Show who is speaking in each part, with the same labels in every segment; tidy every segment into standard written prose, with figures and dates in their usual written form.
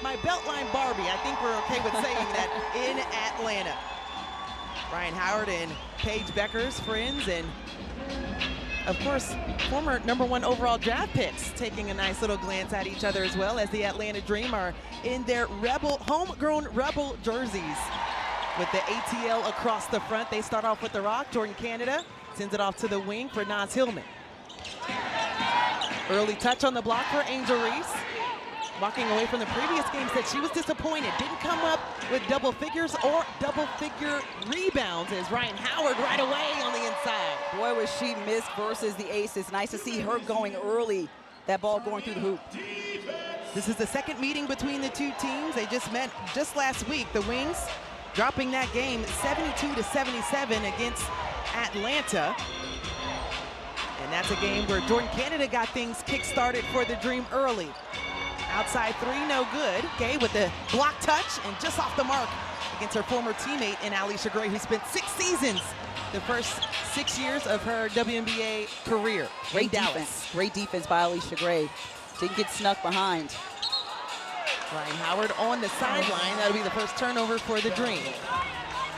Speaker 1: my Beltline Barbie. I think we're okay with saying that in Atlanta. Ryan Howard and Paige Bueckers, friends, and of course, former #1 overall draft picks taking a nice little glance at each other as well, as the Atlanta Dream are in their homegrown Rebel jerseys with the ATL across the front. They start off with the rock. Jordan Canada sends it off to the wing for Naz Hillman. Early touch on the block for Angel Reese. Walking away from the previous games that she was disappointed. Didn't come up with double figures or double-figure rebounds as Ryan Howard right away on the inside.
Speaker 2: Boy, was she missed versus the Aces. Nice to see her going early, that ball going through the hoop.
Speaker 1: This is the second meeting between the two teams. They just met just last week. The Wings dropping that game 72-77 against Atlanta. And that's a game where Jordan Canada got things kick-started for the Dream early. Outside three, no good. Gay with the block touch and just off the mark against her former teammate in Alicia Gray, who spent 6 seasons, the first 6 years of her WNBA career.
Speaker 2: Great defense. Great defense by Alicia Gray. Didn't get snuck behind.
Speaker 1: Ryan Howard on the sideline. That'll be the first turnover for the Dream.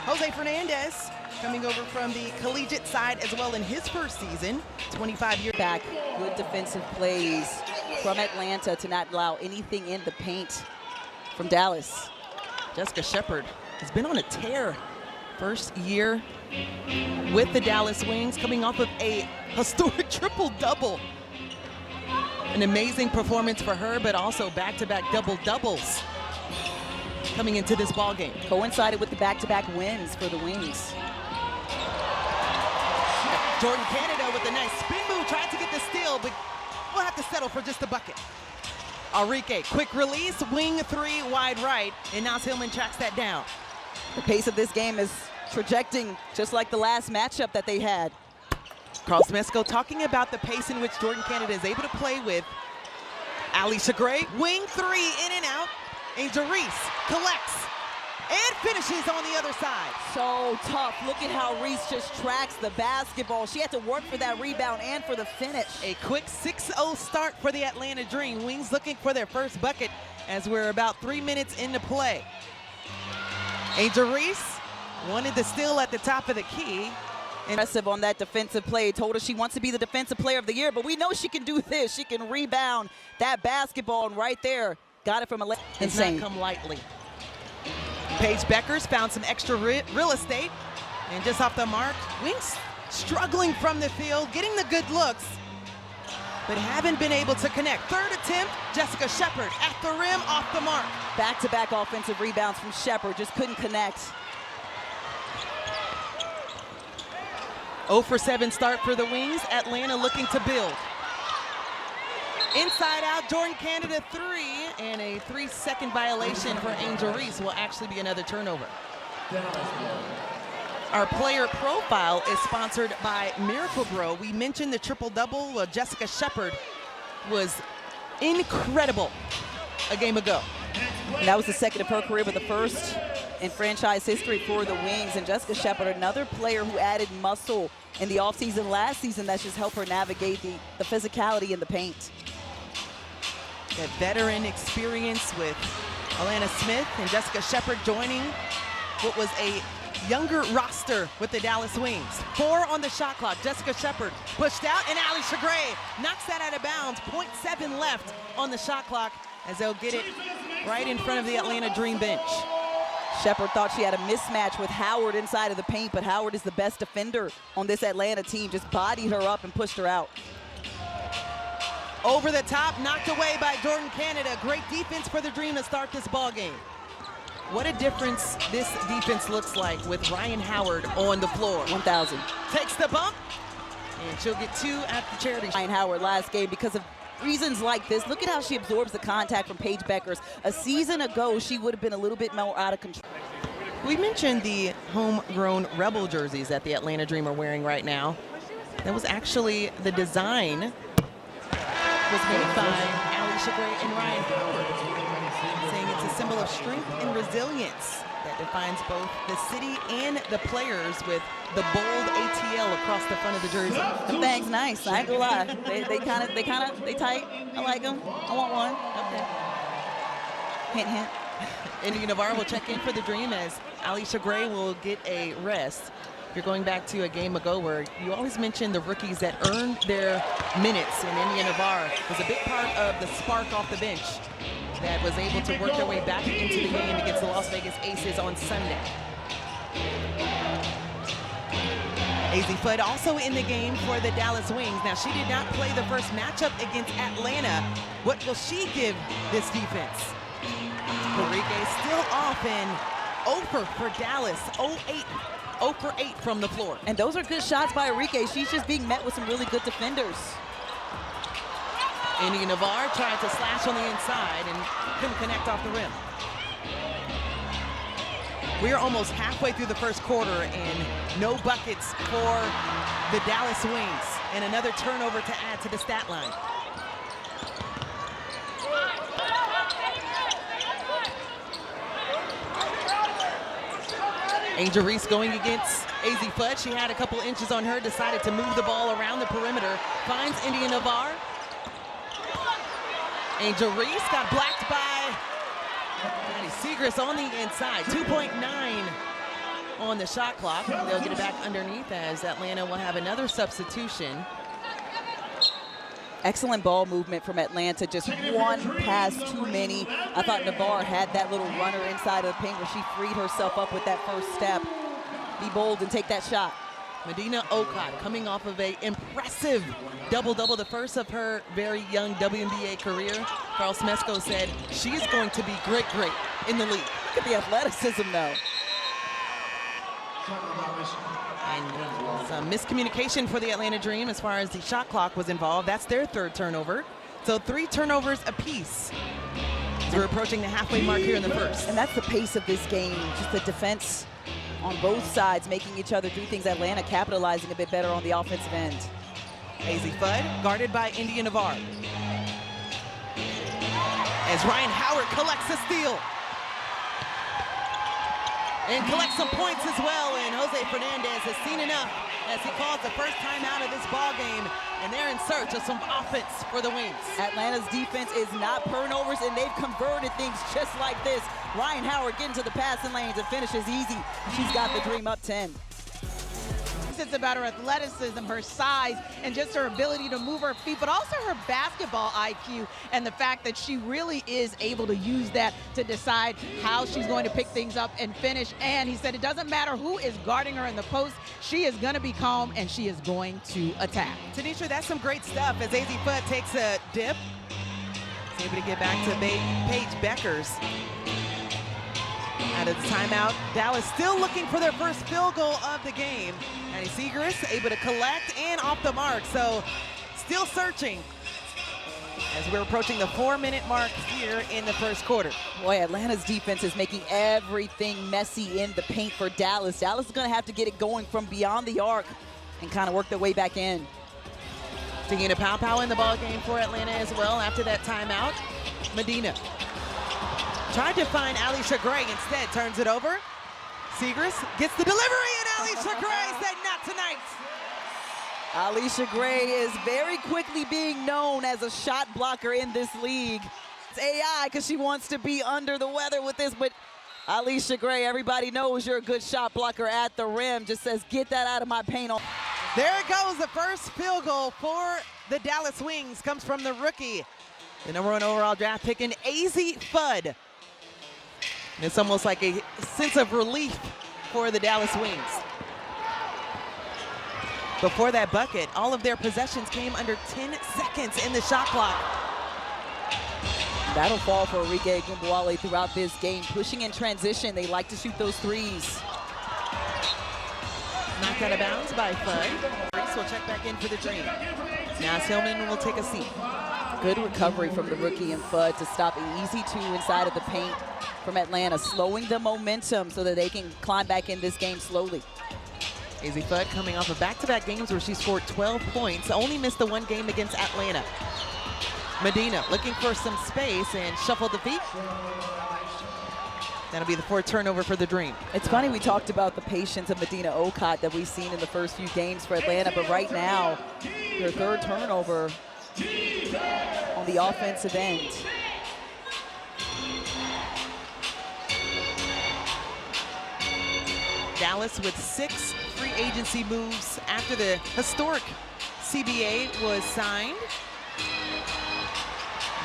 Speaker 1: Jose Fernandez coming over from the collegiate side as well in his first season, 25 years
Speaker 2: back. Good defensive plays from Atlanta to not allow anything in the paint from Dallas.
Speaker 1: Jessica Shepard has been on a tear. First year with the Dallas Wings, coming off of a historic triple-double. An amazing performance for her, but also back-to-back double-doubles coming into this ball game.
Speaker 2: Coincided with the back-to-back wins for the Wings.
Speaker 1: Jordan Canada with a nice spin move, trying to get the steal, but we'll have to settle for just a bucket. Enrique, quick release, wing three, wide right, and Naz Hillman tracks that down.
Speaker 2: The pace of this game is trajecting just like the last matchup that they had.
Speaker 1: Carl Smesco talking about the pace in which Jordan Canada is able to play with Alicia Gray. Wing three, in and out. Angel Reese collects and finishes on the other side.
Speaker 2: So tough. Look at how Reese just tracks the basketball. She had to work for that rebound and for the finish.
Speaker 1: A quick 6-0 start for the Atlanta Dream. Wings looking for their first bucket as we're about 3 minutes into play. Angel Reese wanted the steal at the top of the key.
Speaker 2: Impressive on that defensive play. Told her she wants to be the defensive player of the year, but we know she can do this. She can rebound that basketball, and right there, got it from a insane.
Speaker 1: Does not come lightly. Paige Bueckers found some extra real estate, and just off the mark, Wings struggling from the field, getting the good looks, but haven't been able to connect. Third attempt, Jessica Shepard at the rim, off the mark.
Speaker 2: Back-to-back offensive rebounds from Shepard, just couldn't connect.
Speaker 1: 0 for 7 start for the Wings. Atlanta looking to build. Inside out, Jordan Canada three, and a 3-second violation for Angel Reese will actually be another turnover. Our player profile is sponsored by Miracle Grow. We mentioned the triple-double. Well, Jessica Shepard was incredible a game ago.
Speaker 2: And that was the second of her career, but the first in franchise history for the Wings. And Jessica Shepard, another player who added muscle in the offseason last season that just helped her navigate the physicality in the paint.
Speaker 1: That veteran experience with Alana Smith and Jessica Shepard joining what was a younger roster with the Dallas Wings. 4 on the shot clock. Jessica Shepard pushed out, and Alicia Gray knocks that out of bounds. 0.7 left on the shot clock as they'll get it right in front of the Atlanta Dream bench.
Speaker 2: Shepard thought she had a mismatch with Howard inside of the paint, but Howard is the best defender on this Atlanta team. Just bodied her up and pushed her out.
Speaker 1: Over the top, knocked away by Jordan Canada. Great defense for the Dream to start this ball game. What a difference this defense looks like with Ryan Howard on the floor.
Speaker 2: 1,000.
Speaker 1: Takes the bump, and she'll get 2 after charity.
Speaker 2: Ryan Howard last game because of reasons like this. Look at how she absorbs the contact from Paige Bueckers. A season ago, she would have been a little bit more out of control.
Speaker 1: We mentioned the homegrown Rebel jerseys that the Atlanta Dream are wearing right now. That was actually the design was made by Alicia Gray and Ryan Howard, saying it's a symbol of strength and resilience that defines both the city and the players, with the bold ATL across the front of the jersey.
Speaker 2: The thing's nice. I ain't gonna lie. They tight. I like them. I want one.
Speaker 1: Okay.
Speaker 2: Hint, hint.
Speaker 1: India Navarro will check in for the Dream as Alicia Gray will get a rest. If you're going back to a game ago where you always mention the rookies that earned their minutes, and India Navarro was a big part of the spark off the bench that was able to work their way back into the game against the Las Vegas Aces on Sunday. Azzi Fudd also in the game for the Dallas Wings. Now, she did not play the first matchup against Atlanta. What will she give this defense? Enrique still off in 0 for Dallas, 0 for 8 from the floor.
Speaker 2: And those are good shots by Enrique. She's just being met with some really good defenders.
Speaker 1: India Navarro tried to slash on the inside and couldn't connect off the rim. We are almost halfway through the first quarter and no buckets for the Dallas Wings, and another turnover to add to the stat line. Angel Reese going against Azzi Fudd. She had a couple inches on her, decided to move the ball around the perimeter, finds India Navarro. Angel Reese got blocked by Segrist on the inside. 2.9 on the shot clock. They'll get it back underneath as Atlanta will have another substitution.
Speaker 2: Excellent ball movement from Atlanta. Just one pass too many. I thought Navarro had that little runner inside of the paint where she freed herself up with that first step. Be bold and take that shot.
Speaker 1: Medina Okot coming off of a impressive double-double, the first of her very young WNBA career. Carl Smesko said she's going to be great in the league.
Speaker 2: Look at the athleticism, though.
Speaker 1: And some miscommunication for the Atlanta Dream as far as the shot clock was involved. That's their third turnover. So 3 turnovers apiece. So we're approaching the halfway mark here in the first.
Speaker 2: And that's the pace of this game. Just the defense on both sides making each other do things. Atlanta capitalizing a bit better on the offensive end.
Speaker 1: Azzi Fudd guarded by India Navarro. As Ryan Howard collects a steal. And collects some points as well, and Jose Fernandez has seen enough as he calls the first time out of this ball game, and they're in search of some offense for the Wings.
Speaker 2: Atlanta's defense is not turnovers, and they've converted things just like this. Ryan Howard getting to the passing lanes and finishes easy. She's got the Dream up 10.
Speaker 3: It's about her athleticism, her size, and just her ability to move her feet, but also her basketball IQ and the fact that she really is able to use that to decide how she's going to pick things up and finish. And he said it doesn't matter who is guarding her in the post, she is going to be calm and she is going to attack.
Speaker 1: Tanisha, that's some great stuff as Azzi Fudd takes a dip. He's able to get back to Paige Beckers. Out of the timeout, Dallas still looking for their first field goal of the game. And Segrist able to collect and off the mark. So still searching as we're approaching the 4-minute mark here in the first quarter.
Speaker 2: Boy, Atlanta's defense is making everything messy in the paint for Dallas. Dallas is going to have to get it going from beyond the arc and kind of work their way back in.
Speaker 1: Tingina Pow in the ball game for Atlanta as well after that timeout. Medina tried to find Alicia Gray, instead turns it over. Segrist gets the delivery, and Alicia Gray said, not tonight.
Speaker 2: Alicia Gray is very quickly being known as a shot blocker in this league. It's AI because she wants to be under the weather with this, but Alicia Gray, everybody knows you're a good shot blocker at the rim. Just says, get that out of my paint.
Speaker 1: There it goes, the first field goal for the Dallas Wings comes from the rookie, the #1 overall draft pick in Azzi Fudd. It's almost like a sense of relief for the Dallas Wings. Before that bucket, all of their possessions came under 10 seconds in the shot clock.
Speaker 2: That'll fall for Enrique Gumbuale throughout this game. Pushing in transition, they like to shoot those threes.
Speaker 1: Knocked out of bounds by Fudd. Reese will check back in for the Dream. Now Hillman will take a seat.
Speaker 2: Good recovery from the rookie and Fudd to stop an easy 2 inside of the paint from Atlanta, slowing the momentum so that they can climb back in this game slowly.
Speaker 1: Azzi Fudd coming off of back-to-back games where she scored 12 points, only missed the 1 game against Atlanta. Medina looking for some space and shuffled the feet. That'll be the 4th turnover for the Dream.
Speaker 2: It's funny, we talked about the patience of Medina Okot that we've seen in the first few games for Atlanta, but right now, their 3rd turnover on the offensive end.
Speaker 1: Dallas with 6 free agency moves after the historic CBA was signed.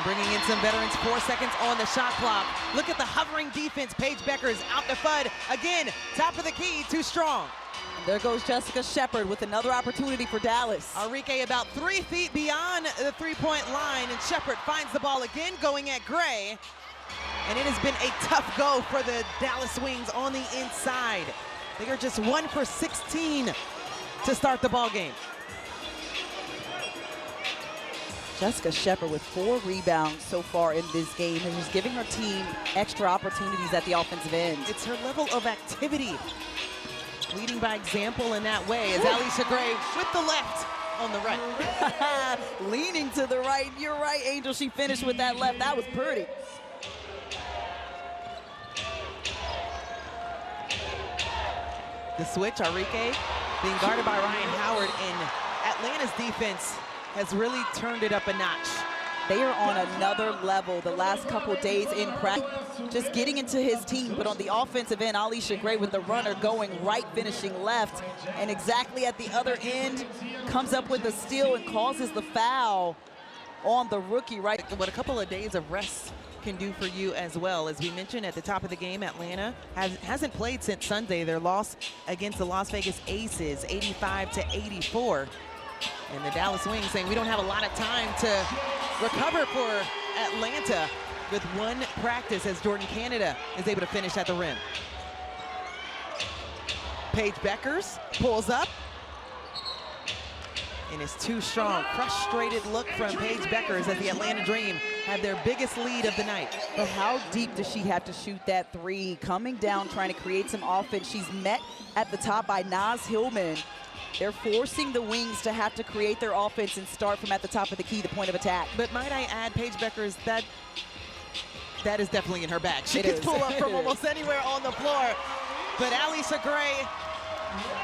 Speaker 1: Bringing in some veterans, 4 seconds on the shot clock. Look at the hovering defense. Paige Beckers out to Fudd. Again, top of the key, too strong.
Speaker 2: And there goes Jessica Shepard with another opportunity for Dallas.
Speaker 1: Arike about 3 feet beyond the three-point line, and Shepard finds the ball again, going at Gray. And it has been a tough go for the Dallas Wings on the inside. They are just 1 for 16 to start the ball game.
Speaker 2: Jessica Shepard with 4 rebounds so far in this game, and is giving her team extra opportunities at the offensive end.
Speaker 1: It's her level of activity. Leading by example in that way is Alicia Gray with the left on the right.
Speaker 2: Leaning to the right. You're right, Angel. She finished with that left. That was pretty.
Speaker 1: The switch, Arike being guarded by Ryan Howard, and Atlanta's defense has really turned it up a notch.
Speaker 2: They are on another level the last couple days in practice, just getting into his team. But on the offensive end, Alicia Gray with the runner going right, finishing left. And exactly at the other end, comes up with a steal and causes the foul on the rookie, right?
Speaker 1: What a couple of days of rest can do for you as well. As we mentioned at the top of the game, Atlanta hasn't played since Sunday. Their loss against the Las Vegas Aces, 85-84. And the Dallas Wings saying we don't have a lot of time to recover for Atlanta with 1 practice, as Jordan Canada is able to finish at the rim. Paige Beckers pulls up and is too strong. Frustrated look from Paige Beckers as the Atlanta Dream have their biggest lead of the night.
Speaker 2: But how deep does she have to shoot that 3? Coming down, trying to create some offense. She's met at the top by Naz Hillman. They're forcing the Wings to have to create their offense and start from at the top of the key, the point of attack.
Speaker 1: But might I add, Paige Beckers, that is definitely in her bag. She can pull up from almost anywhere on the floor. But Alicia Gray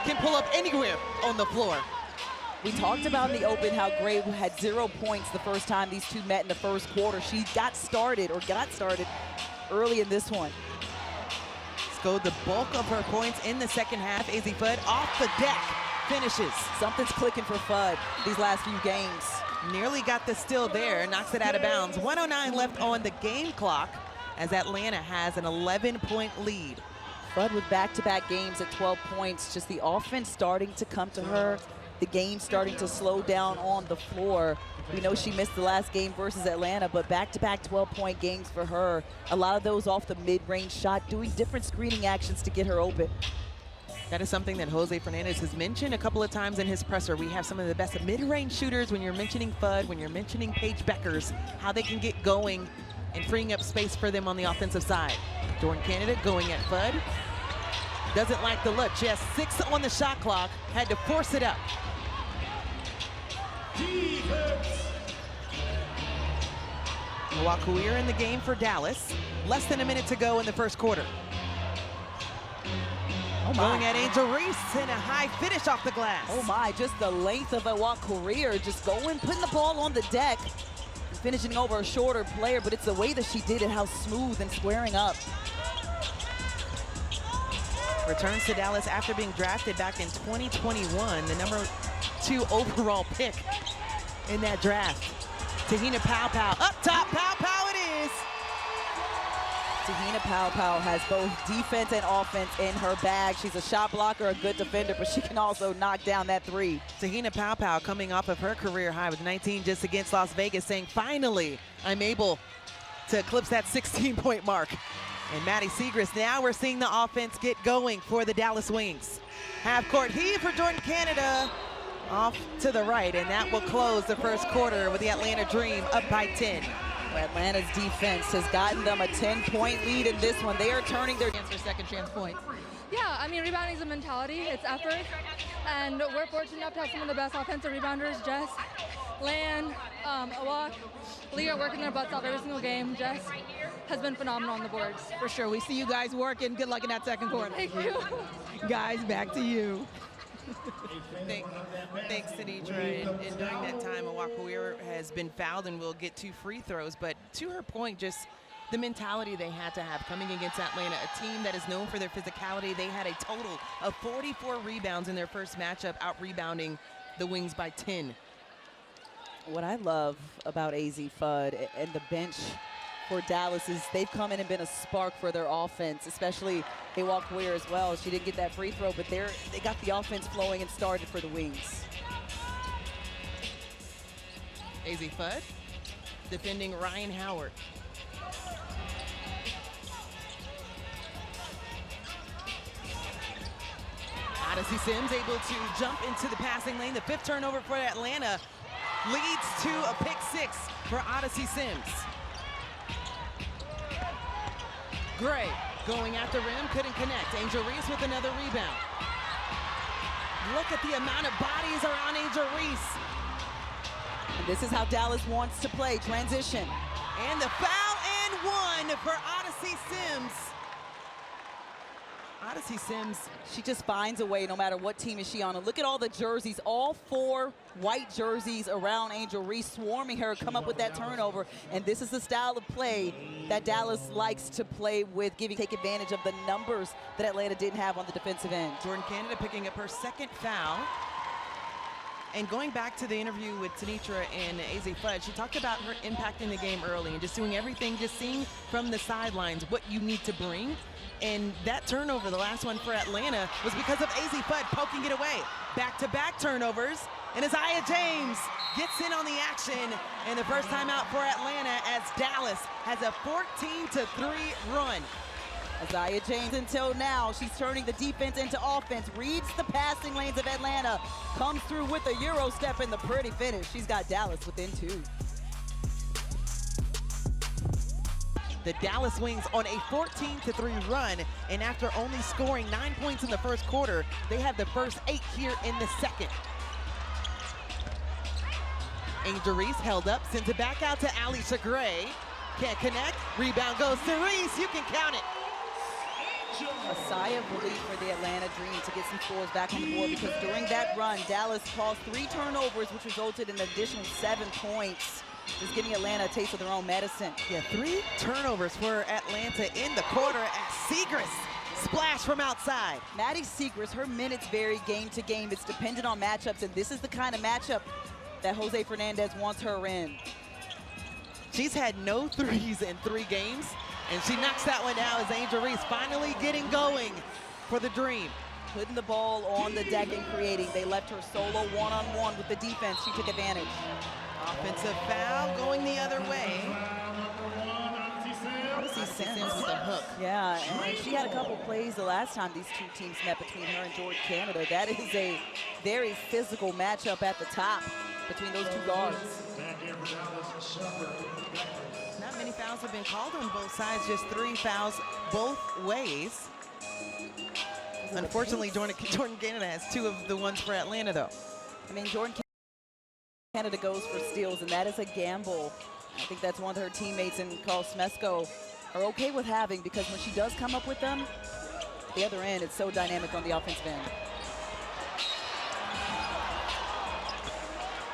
Speaker 1: can pull up anywhere on the floor.
Speaker 2: We talked about in the open how Gray had 0 points the first time these two met in the first quarter. She got started early in this one.
Speaker 1: Let's go the bulk of her points in the second half. Azzi Fudd off the deck. Finishes.
Speaker 2: Something's clicking for Fudd these last few games.
Speaker 1: Nearly got the steal there, knocks it out of bounds. 1:09 left on the game clock as Atlanta has an 11-point lead.
Speaker 2: Fudd with back-to-back games at 12 points. Just the offense starting to come to her. The game starting to slow down on the floor. We know she missed the last game versus Atlanta, but back-to-back 12-point games for her. A lot of those off the mid-range shot, doing different screening actions to get her open.
Speaker 1: That is something that Jose Fernandez has mentioned a couple of times in his presser. We have some of the best mid-range shooters. When you're mentioning Fudd, when you're mentioning Paige Beckers, how they can get going and freeing up space for them on the offensive side. Jordan Canada going at Fudd. Doesn't like the look. She has 6 on the shot clock. Had to force it up. Wakuir in the game for Dallas. Less than a minute to go in the first quarter. Going at Angel Reese and a high finish off the glass.
Speaker 2: Oh my, just the length of a walk career, just going, putting the ball on the deck, and finishing over a shorter player, but it's the way that she did it, how smooth and squaring up.
Speaker 1: Returns to Dallas after being drafted back in 2021, the #2 overall pick in that draft. Tahina Pow up top, Pow it is.
Speaker 2: Tahina Pow has both defense and offense in her bag. She's a shot blocker, a good defender, but she can also knock down that 3.
Speaker 1: Tahina Pow coming off of her career high with 19 just against Las Vegas, saying, finally, I'm able to eclipse that 16-point mark. And Maddie Siegrist, now we're seeing the offense get going for the Dallas Wings. Half-court heave for Jordan Canada. Off to the right, and that will close the first quarter with the Atlanta Dream up by 10.
Speaker 2: Atlanta's defense has gotten them a 10-point lead in this one. They are turning their
Speaker 3: chance for second chance points.
Speaker 4: Yeah, I mean, rebounding is a mentality, it's effort, and we're fortunate enough to have some of the best offensive rebounders. Jess, Lan, Awak, Lee are working their butts off every single game. Jess has been phenomenal on the boards.
Speaker 3: For sure, we see you guys working. Good luck in that second quarter.
Speaker 4: Thank you.
Speaker 3: Guys, back to you.
Speaker 1: Thanks, Sinitra. And during that time, Wakuir has been fouled and will get 2 free throws. But to her point, just the mentality they had to have coming against Atlanta, a team that is known for their physicality. They had a total of 44 rebounds in their first matchup, out-rebounding the Wings by 10.
Speaker 2: What I love about AZ Fudd and the bench for Dallas is they've come in and been a spark for their offense, especially Awak Weir as well. She didn't get that free throw, but they got the offense flowing and started for the Wings.
Speaker 1: AZ Fudd defending Ryan Howard. Odyssey Sims able to jump into the passing lane. The 5th turnover for Atlanta leads to a pick 6 for Odyssey Sims. Gray going at the rim, couldn't connect. Angel Reese with another rebound. Look at the amount of bodies around Angel Reese.
Speaker 2: And this is how Dallas wants to play, transition.
Speaker 1: And the foul and 1 for Odyssey Sims. Odyssey Sims,
Speaker 2: she just finds a way no matter what team is she on. And look at all the jerseys, all 4 white jerseys around Angel Reese, swarming her, come up with that turnover. And this is the style of play that Dallas likes to play with, take advantage of the numbers that Atlanta didn't have on the defensive end.
Speaker 1: Jordan Canada picking up her 2nd foul. And going back to the interview with Tanitra and AZ Fudd, she talked about her impacting the game early and just doing everything, just seeing from the sidelines what you need to bring. And that turnover, the last one for Atlanta, was because of AZ Fudd poking it away. Back-to-back turnovers, and Isaiah James gets in on the action. And the first time out for Atlanta as Dallas has a 14-3 run.
Speaker 2: Isaiah James until now, she's turning the defense into offense, reads the passing lanes of Atlanta, comes through with a Euro step and the pretty finish. She's got Dallas within 2.
Speaker 1: The Dallas Wings on a 14-3 run, and after only scoring 9 points in the first quarter, they have the first 8 here in the second. Angel Reese held up, sends it back out to Alicia Gray. Can't connect, rebound goes to Reese, you can count it.
Speaker 2: A sigh of relief for the Atlanta Dream to get some scores back on the board, because during that run, Dallas caused 3 turnovers, which resulted in an additional 7 points. Just giving Atlanta a taste of their own medicine.
Speaker 1: Yeah, 3 turnovers for Atlanta in the quarter as Segrist splash from outside.
Speaker 2: Maddie Segrist, her minutes vary game to game. It's dependent on matchups, and this is the kind of matchup that Jose Fernandez wants her in.
Speaker 1: She's had no threes in 3 games, and she knocks that one down as Angel Reese finally getting going for the Dream.
Speaker 2: Putting the ball on the deck and creating. They left her solo one-on-one with the defense. She took advantage.
Speaker 1: Offensive foul going the other way. Odyssey Sims with a hook.
Speaker 2: Yeah, and she had a couple plays the last time these 2 teams met between her and Jordan Canada. That is a very physical matchup at the top between those 2 guards.
Speaker 1: Not many fouls have been called on both sides, just 3 fouls both ways. Unfortunately, Jordan Canada has 2 of the ones for Atlanta, though.
Speaker 2: I mean, Jordan Canada goes for steals, and that is a gamble. I think that's one of her teammates and Carl Smesko are okay with having, because when she does come up with them, the other end, it's so dynamic on the offensive end.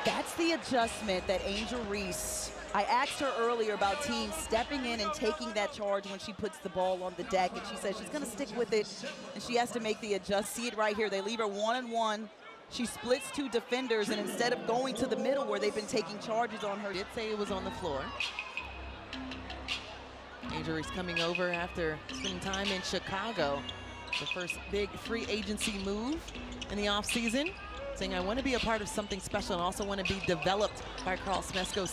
Speaker 2: That's the adjustment that Angel Reese, I asked her earlier about teams stepping in and taking that charge when she puts the ball on the deck, and she says she's going to stick with it, and she has to make the adjust. See it right here. They leave her 1-on-1. She splits 2 defenders, and instead of going to the middle where they've been taking charges on her.
Speaker 1: Did say it was on the floor. Angel Reese coming over after spending time in Chicago. The first big free agency move in the offseason. Saying, I want to be a part of something special and also want to be developed by Carl Smesko,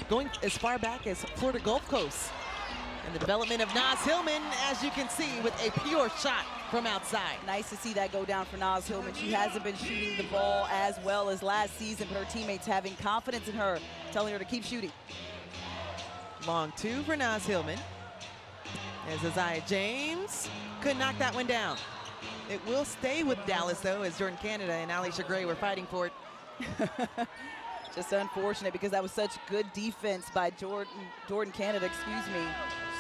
Speaker 1: going as far back as Florida Gulf Coast. And the development of Naz Hillman, as you can see, with a pure shot from outside.
Speaker 2: Nice to see that go down for Naz Hillman. She hasn't been shooting the ball as well as last season, but her teammates having confidence in her, telling her to keep shooting.
Speaker 1: Long 2 for Naz Hillman. As Isaiah James could knock that one down. It will stay with Dallas, though, as Jordan Canada and Alicia Gray were fighting for it.
Speaker 2: Just unfortunate, because that was such good defense by Jordan Canada, excuse me,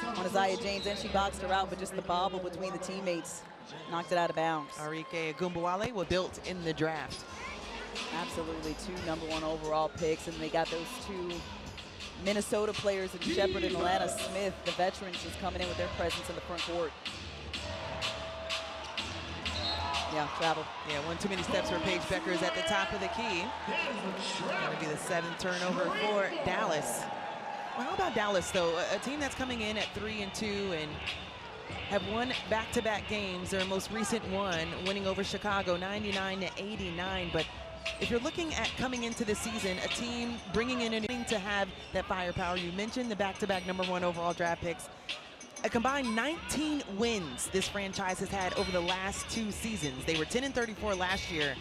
Speaker 2: on Isaiah James, and she boxed her out, but just the bobble between the teammates knocked it out of bounds.
Speaker 1: Arike Agumbawale were built in the draft.
Speaker 2: Absolutely, 2 #1 overall picks, and they got those 2 Minnesota players in Shepard and Atlanta Smith, the veterans, just coming in with their presence in the front court. Yeah, travel.
Speaker 1: Yeah, one too many steps for Paige Beckers at the top of the key. That'll be the 7th turnover for Dallas. Well, how about Dallas, though? A team that's coming in at 3-2 and have won back-to-back games. Their most recent one, winning over Chicago 99-89. But if you're looking at coming into the season, a team bringing in to have that firepower. You mentioned the back-to-back #1 overall draft picks. A combined 19 wins this franchise has had over the last 2 seasons. They were 10-34 last year.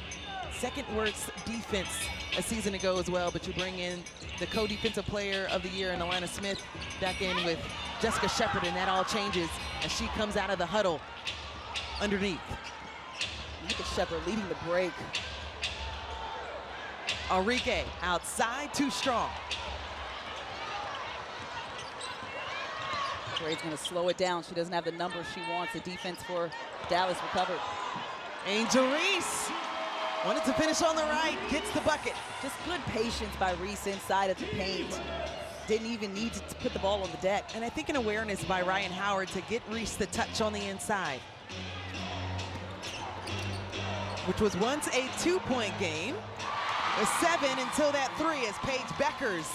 Speaker 1: Second worst defense a season ago as well, but you bring in the co-defensive player of the year in Atlanta Smith back in with Jessica Shepard, and that all changes as she comes out of the huddle underneath.
Speaker 2: Look at Shepard leading the break.
Speaker 1: Enrique outside, too strong.
Speaker 2: Gray's going to slow it down. She doesn't have the numbers she wants. The defense for Dallas recovered.
Speaker 1: Angel Reese wanted to finish on the right, gets the bucket.
Speaker 2: Just good patience by Reese inside of the paint. Didn't even need to put the ball on the deck.
Speaker 1: And I think an awareness by Ryan Howard to get Reese the touch on the inside, which was once a 2-point game. A 7 until that 3 as Paige Beckers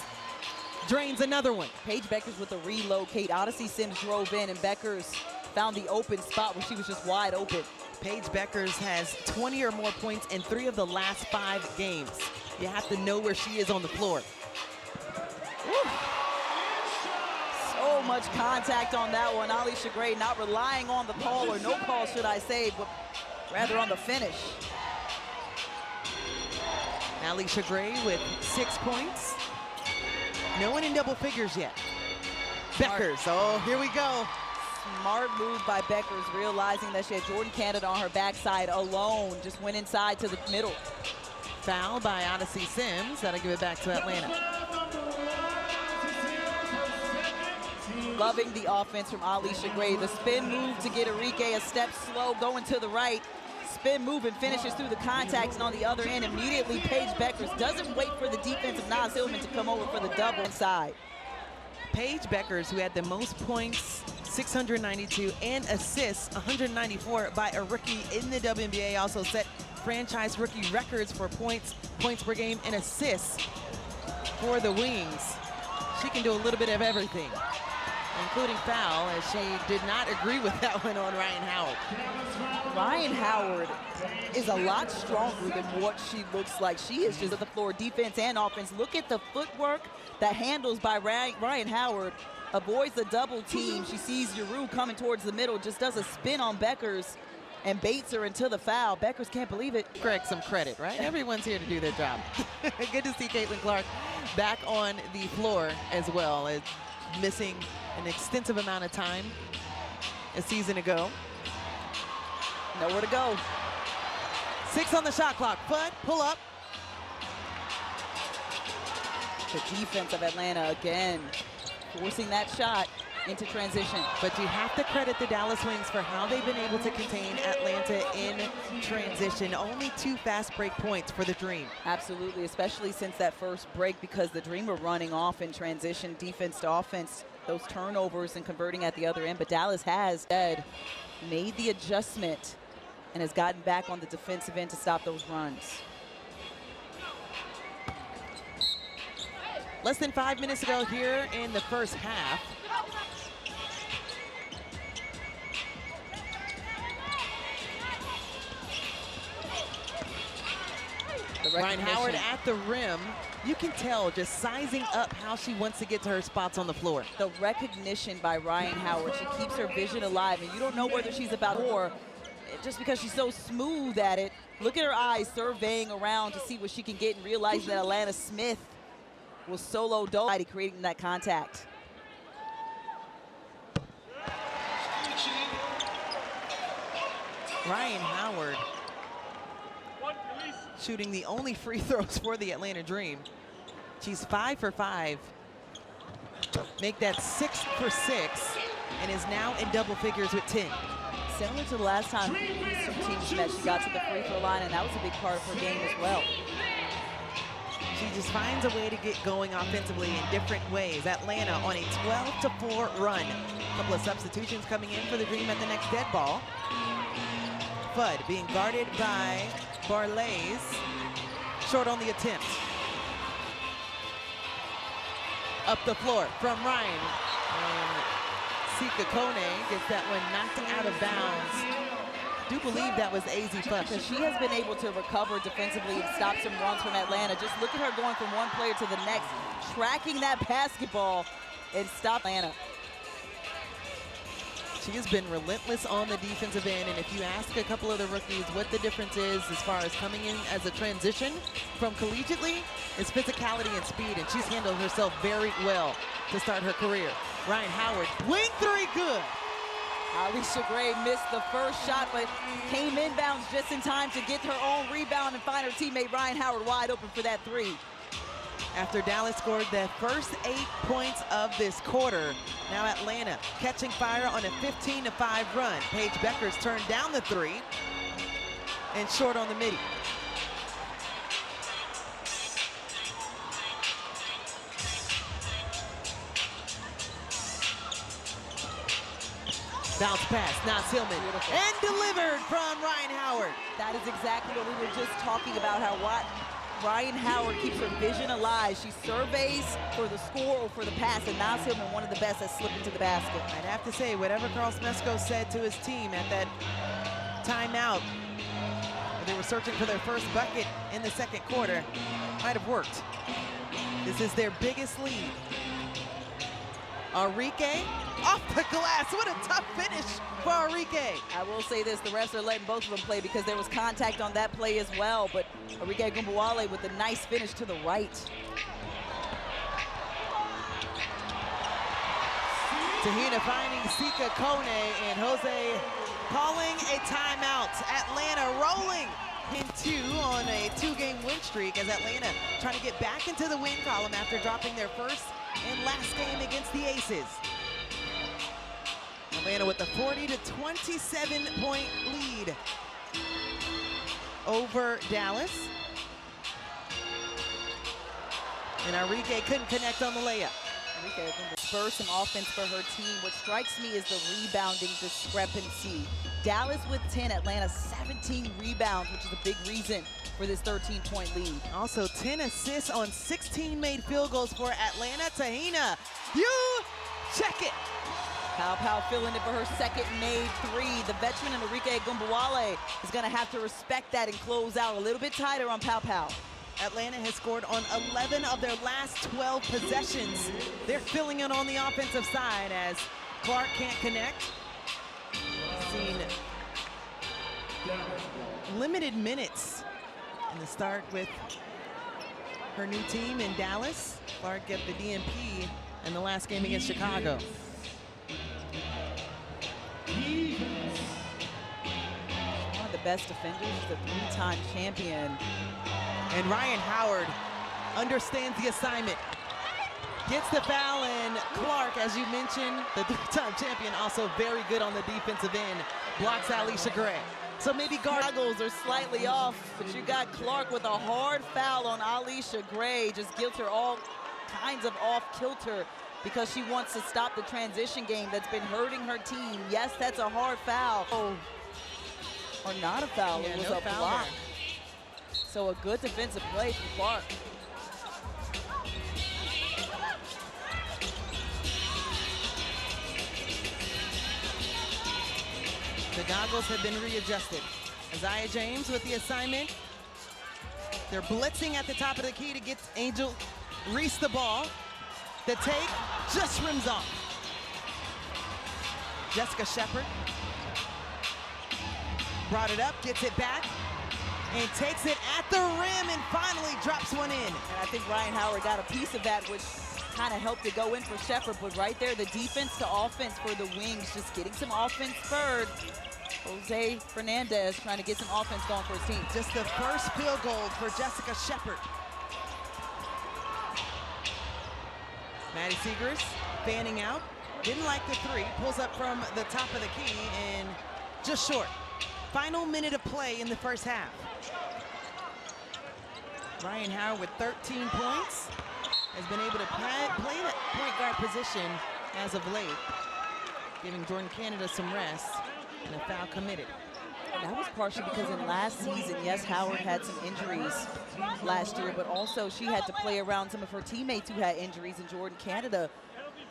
Speaker 1: drains another one.
Speaker 2: Paige Beckers with a relocate. Odyssey Sims drove in, and Beckers found the open spot where she was just wide open.
Speaker 1: Paige Beckers has 20 or more points in 3 of the last 5 games. You have to know where she is on the floor.
Speaker 2: Woo. So much contact on that one. Alicia Gray not relying on the call, or no call should I say, but rather on the finish.
Speaker 1: Alicia Gray with 6 points. No one in double figures yet. Beckers, oh, here we go.
Speaker 2: Smart move by Beckers, realizing that she had Jordan Canada on her backside alone. Just went inside to the middle.
Speaker 1: Foul by Odyssey Sims. That'll give it back to Atlanta.
Speaker 2: Loving the offense from Alicia Gray. The spin move to get Enrique a step slow, going to the right. Spin move and finishes through the contacts, and on the other end, immediately Paige Beckers doesn't wait for the defense of Naz Hillman to come over for the double inside.
Speaker 1: Paige Beckers, who had the most points, 692, and assists, 194 by a rookie in the WNBA, also set franchise rookie records for points per game, and assists for the Wings. She can do a little bit of everything, including foul, as she did not agree with that one on Ryan Howard.
Speaker 2: Ryan Howard is a lot stronger than what she looks like. She is just at the floor, defense and offense. Look at the footwork, the handles by Ryan Howard. Avoids the double team. She sees Yeru coming towards the middle, just does a spin on Beckers and baits her into the foul. Beckers can't believe it.
Speaker 1: Greg, some credit, right? Everyone's here to do their job. Good to see Caitlin Clark back on the floor as well, as missing an extensive amount of time a season ago.
Speaker 2: Nowhere to go.
Speaker 1: 6 on the shot clock. Foot, pull up.
Speaker 2: The defense of Atlanta again, forcing that shot into transition.
Speaker 1: But you have to credit the Dallas Wings for how they've been able to contain Atlanta in transition. Only 2 fast break points for the Dream.
Speaker 2: Absolutely, especially since that first break, because the Dream were running off in transition, defense to offense, those turnovers and converting at the other end. But Dallas has made the adjustment and has gotten back on the defensive end to stop those runs.
Speaker 1: Less than 5 minutes ago here in the first half. Ryan Howard at the rim. You can tell just sizing up how she wants to get to her spots on the floor.
Speaker 2: The recognition by Ryan Howard, she keeps her vision alive, and you don't know whether she's about more just because she's so smooth at it. Look at her eyes surveying around to see what she can get, and realizing that Atlanta Smith was solo creating that contact.
Speaker 1: Ryan Howard shooting the only free throws for the Atlanta Dream. She's 5 for 5. Make that 6 for 6, and is now in double figures with 10.
Speaker 2: Similar to the last time some teams met, she got to the free throw line, and that was a big part of her game as well.
Speaker 1: She just finds a way to get going offensively in different ways. Atlanta on a 12-4 run. A couple of substitutions coming in for the Dream at the next dead ball. Fudd being guarded by Barlays. Short on the attempt. Up the floor from Ryan. And Sika Kone gets that one knocked out of bounds. Do believe that was AZ Fudd.
Speaker 2: Because she has been able to recover defensively and stop some runs from Atlanta. Just look at her going from one player to the next, tracking that basketball and stop Atlanta.
Speaker 1: She has been relentless on the defensive end, and if you ask a couple of the rookies what the difference is as far as coming in as a transition from collegiately, it's physicality and speed, and she's handled herself very well to start her career. Ryan Howard, wing three, good.
Speaker 2: Alicia Gray missed the first shot, but came inbounds just in time to get her own rebound and find her teammate Ryan Howard wide open for that three.
Speaker 1: After Dallas scored the first 8 points of this quarter, now Atlanta catching fire on a 15-5 run. Paige Beckers turned down the three and short on the midi. Bounce pass, now Tillman, and delivered from Ryan Howard.
Speaker 2: That is exactly what we were just talking about, how Ryan Howard keeps her vision alive. She surveys for the score or for the pass, and Nas Hillman, one of the best at slipping to the basket.
Speaker 1: I'd have to say, whatever Carl Smesko said to his team at that timeout, where they were searching for their first bucket in the second quarter, might have worked. This is their biggest lead. Arike off the glass. What a tough finish for Arike.
Speaker 2: I will say this, the refs are letting both of them play because there was contact on that play as well, but Arike Gumbawale with a nice finish to the right.
Speaker 1: Tahina finding Sika Kone, and Jose calling a timeout. Atlanta rolling into on a 2-game win streak as Atlanta trying to get back into the win column after dropping their first and last game against the Aces. Atlanta with a 40-27 point lead over Dallas. And Arike couldn't connect on the layup.
Speaker 2: Arike going to spur some offense for her team. What strikes me is the rebounding discrepancy. Dallas with 10, Atlanta 17 rebounds, which is a big reason for this 13-point lead.
Speaker 1: Also 10 assists on 16 made field goals for Atlanta. Tahina, you check it.
Speaker 2: Pow Pow filling it for her second made three. The veteran Arike Gumbawale is going to have to respect that and close out a little bit tighter on Pow Pow.
Speaker 1: Atlanta has scored on 11 of their last 12 possessions. They're filling it on the offensive side as Clark can't connect. Seen limited minutes in the start with her new team in Dallas. Clark get the DNP in the last game against Chicago.
Speaker 2: One of the best defenders, the 3-time champion.
Speaker 1: And Ryan Howard understands the assignment. Gets the foul, and Clark, as you mentioned, the 3-time champion, also very good on the defensive end. Blocks Alicia Gray. So maybe
Speaker 2: goggles are slightly off, but you got Clark with a hard foul on Alicia Gray. Just guilt her all kinds of off kilter because she wants to stop the transition game that's been hurting her team. Yes, that's a hard foul. Oh, or not a foul,
Speaker 1: yeah,
Speaker 2: it was
Speaker 1: no
Speaker 2: a
Speaker 1: foul
Speaker 2: block.
Speaker 1: there.
Speaker 2: So a good defensive play from Clark.
Speaker 1: The goggles have been readjusted. Isaiah James with the assignment. They're blitzing at the top of the key to get Angel Reese the ball. The take just rims off. Jessica Shepard brought it up, gets it back, and takes it at the rim and finally drops one in.
Speaker 2: And I think Ryan Howard got a piece of that, which kind of helped it go in for Shepard, but right there, the defense to offense for the Wings, just getting some offense spurred. Jose Fernandez trying to get some offense going for his team.
Speaker 1: Just the first field goal for Jessica Shepard. Maddie Seegers fanning out. Didn't like the three. Pulls up from the top of the key and just short. Final minute of play in the first half. Ryan Howard with 13 points has been able to play that point guard position as of late, giving Jordan Canada some rest and a foul committed.
Speaker 2: That was partially because in last season, yes, Howard had some injuries last year, but also she had to play around some of her teammates who had injuries, and Jordan Canada,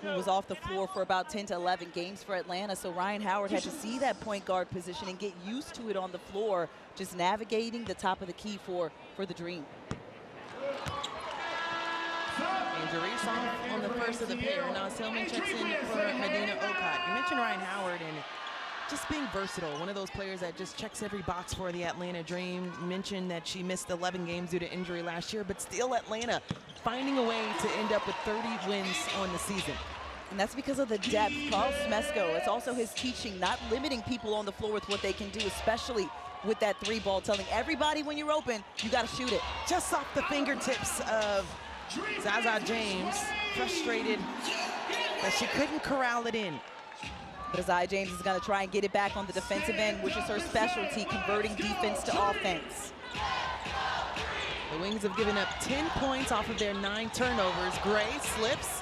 Speaker 2: who was off the floor for about 10 to 11 games for Atlanta. So Ryan Howard had to see that point guard position and get used to it on the floor, just navigating the top of the key for the Dream.
Speaker 1: Angel Reese on the first of the pair. Now Tillman checks in for Medina Okot. You mentioned Ryan Howard and just being versatile, one of those players that just checks every box for the Atlanta Dream. You mentioned that she missed 11 games due to injury last year, but still Atlanta finding a way to end up with 30 wins on the season.
Speaker 2: And that's because of the depth. Carl Smesko, it's also his teaching, not limiting people on the floor with what they can do, especially with that three ball, telling everybody when you're open, you got to shoot it.
Speaker 1: Just off the fingertips of Zaza James, frustrated that she couldn't corral it in.
Speaker 2: But Zaza James is going to try and get it back on the defensive end, which is her specialty, converting defense to offense.
Speaker 1: The Wings have given up 10 points off of their 9 turnovers. Gray slips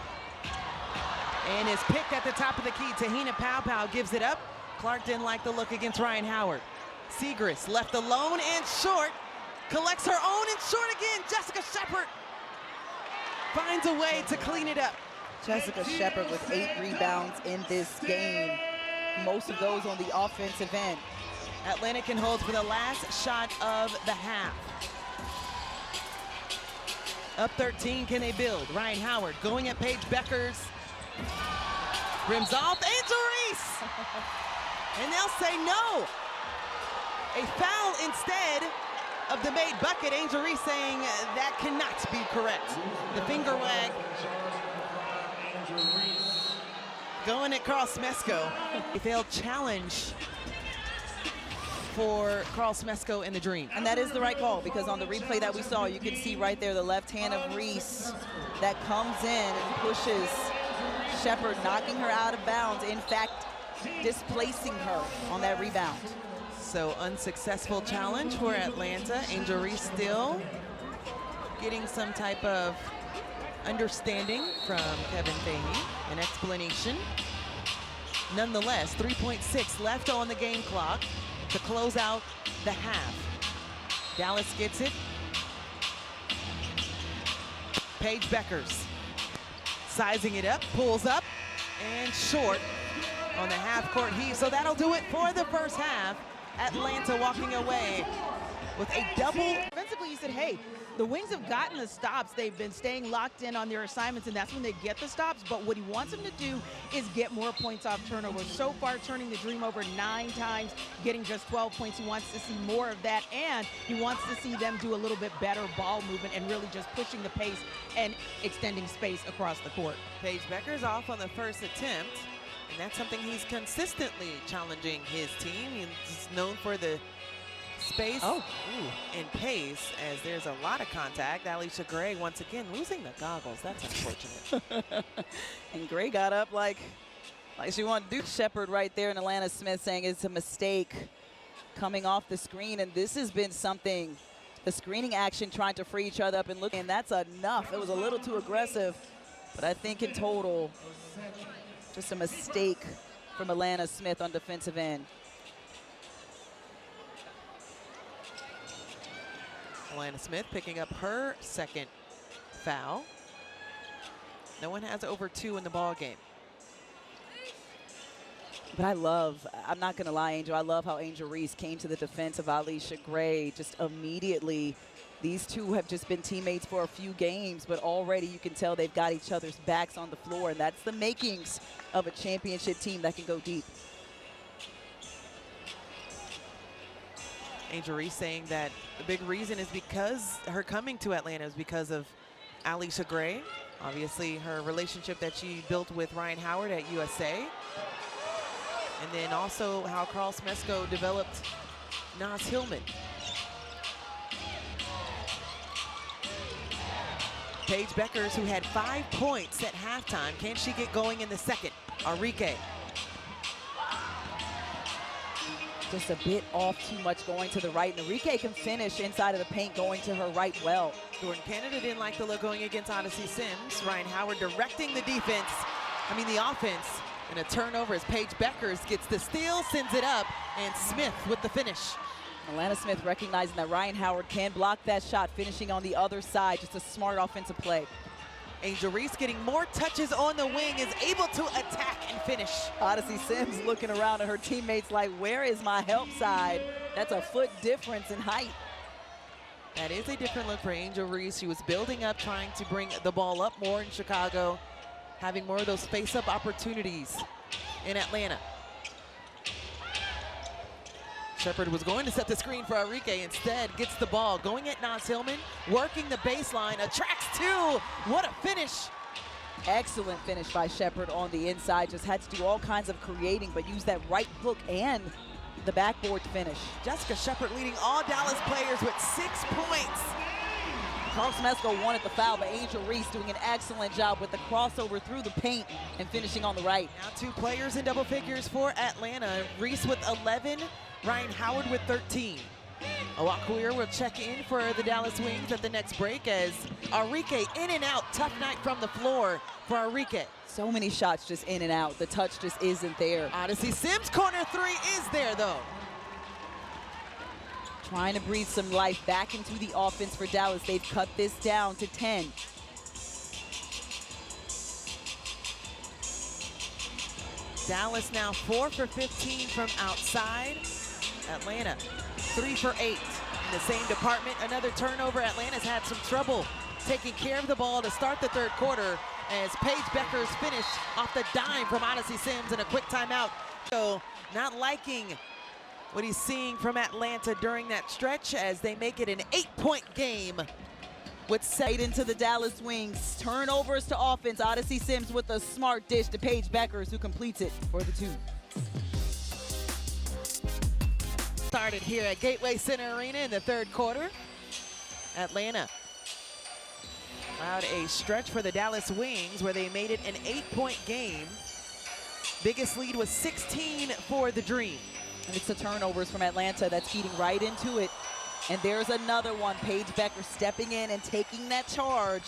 Speaker 1: and is picked at the top of the key. Tahina Pau gives it up. Clark didn't like the look against Ryan Howard. Segrist left alone and short. Collects her own and short again. Jessica Shepard finds a way to clean it up.
Speaker 2: Jessica Shepard with 8 rebounds in this game, most of those on the offensive end.
Speaker 1: Atlanta can hold for the last shot of the half. Up 13, can they build? Ryan Howard going at Paige Beckers. Rims off, Angel Reese! And they'll say no. A foul instead of the made bucket. Angel Reese saying that cannot be correct. The finger wag going at Carl Smesko. A failed challenge for Carl Smesko and the Dream.
Speaker 2: And that is the right call, because on the replay that we saw, you can see right there the left hand of Reese that comes in and pushes Shepard, knocking her out of bounds. In fact, displacing her on that rebound.
Speaker 1: So unsuccessful challenge for Atlanta. Angel Reese still getting some type of understanding from Kevin Fahey, an explanation. Nonetheless, 3.6 left on the game clock to close out the half. Dallas gets it. Paige Beckers sizing it up, pulls up, and short on the half-court heave. So that'll do it for the first half. Atlanta walking away with a double.
Speaker 3: Defensively, he said, hey, the Wings have gotten the stops. They've been staying locked in on their assignments, and that's when they get the stops. But what he wants them to do is get more points off turnovers. So far, turning the Dream over 9 times, getting just 12 points. He wants to see more of that, and he wants to see them do a little bit better ball movement and really just pushing the pace and extending space across the court.
Speaker 1: Paige Beckers off on the first attempt, and that's something he's consistently challenging his team. He's known for the space and pace, as there's a lot of contact. Alicia Gray once again losing the goggles. That's unfortunate.
Speaker 2: And Gray got up like she wanted to do. Shepard right there, and Atlanta Smith saying it's a mistake coming off the screen. And this has been something, the screening action, trying to free each other up and look, and that's enough. It was a little too aggressive, but I think in total, just a mistake from Atlanta Smith on defensive end.
Speaker 1: Atlanta Smith picking up her second foul. No one has over 2 in the ball game.
Speaker 2: But I'm not going to lie, Angel, I love how Angel Reese came to the defense of Alicia Gray just immediately. These two have just been teammates for a few games, but already you can tell they've got each other's backs on the floor, and that's the makings of a championship team that can go deep.
Speaker 1: Angel Reese saying that the big reason is because her coming to Atlanta is because of Alicia Gray. Obviously, her relationship that she built with Ryan Howard at USA. And then also how Carl Smesko developed Naz Hillman. Paige Beckers, who had 5 points at halftime. Can she get going in the second? Arike.
Speaker 2: just a bit off, too much going to the right. And Enrique can finish inside of the paint, going to her right well.
Speaker 1: Jordan Canada didn't like the look going against Odyssey Sims. Ryan Howard directing the the offense. And a turnover as Paige Beckers gets the steal, sends it up, and Smith with the finish.
Speaker 2: Alana Smith recognizing that Ryan Howard can block that shot, finishing on the other side. Just a smart offensive play.
Speaker 1: Angel Reese getting more touches on the wing, is able to attack and finish.
Speaker 2: Odyssey Sims looking around at her teammates like, where is my help side? That's a foot difference in height.
Speaker 1: That is a different look for Angel Reese. She was building up, trying to bring the ball up more in Chicago, having more of those face-up opportunities in Atlanta. Shepard was going to set the screen for Enrique, instead gets the ball, going at Naz Hillman, working the baseline, attracts two. What a finish.
Speaker 2: Excellent finish by Shepard on the inside. Just had to do all kinds of creating, but use that right hook and the backboard finish.
Speaker 1: Jessica Shepard leading all Dallas players with 6 points.
Speaker 2: Carl Smesco wanted the foul, but Angel Reese doing an excellent job with the crossover through the paint and finishing on the right.
Speaker 1: Now 2 players in double figures for Atlanta. Reese with 11, Ryan Howard with 13. Awakuir will check in for the Dallas Wings at the next break as Enrique in and out. Tough night from the floor for Enrique.
Speaker 2: So many shots just in and out. The touch just isn't there.
Speaker 1: Odyssey Sims corner 3 is there though.
Speaker 2: Trying to breathe some life back into the offense for Dallas. They've cut this down to 10.
Speaker 1: Dallas now 4 for 15 from outside. Atlanta 3 for 8 in the same department. Another turnover. Atlanta's had some trouble taking care of the ball to start the third quarter as Paige Beckers finished off the dime from Odyssey Sims in a quick timeout. So not liking what he's seeing from Atlanta during that stretch as they make it an 8-point game with 7
Speaker 2: into the Dallas Wings. Turnovers to offense. Odyssey Sims with a smart dish to Paige Beckers, who completes it for the 2.
Speaker 1: Started here at Gateway Center Arena in the third quarter. Atlanta allowed a stretch for the Dallas Wings where they made it an 8-point game. Biggest lead was 16 for the Dream.
Speaker 2: And it's the turnovers from Atlanta that's feeding right into it. And there's another one. Paige Becker stepping in and taking that charge.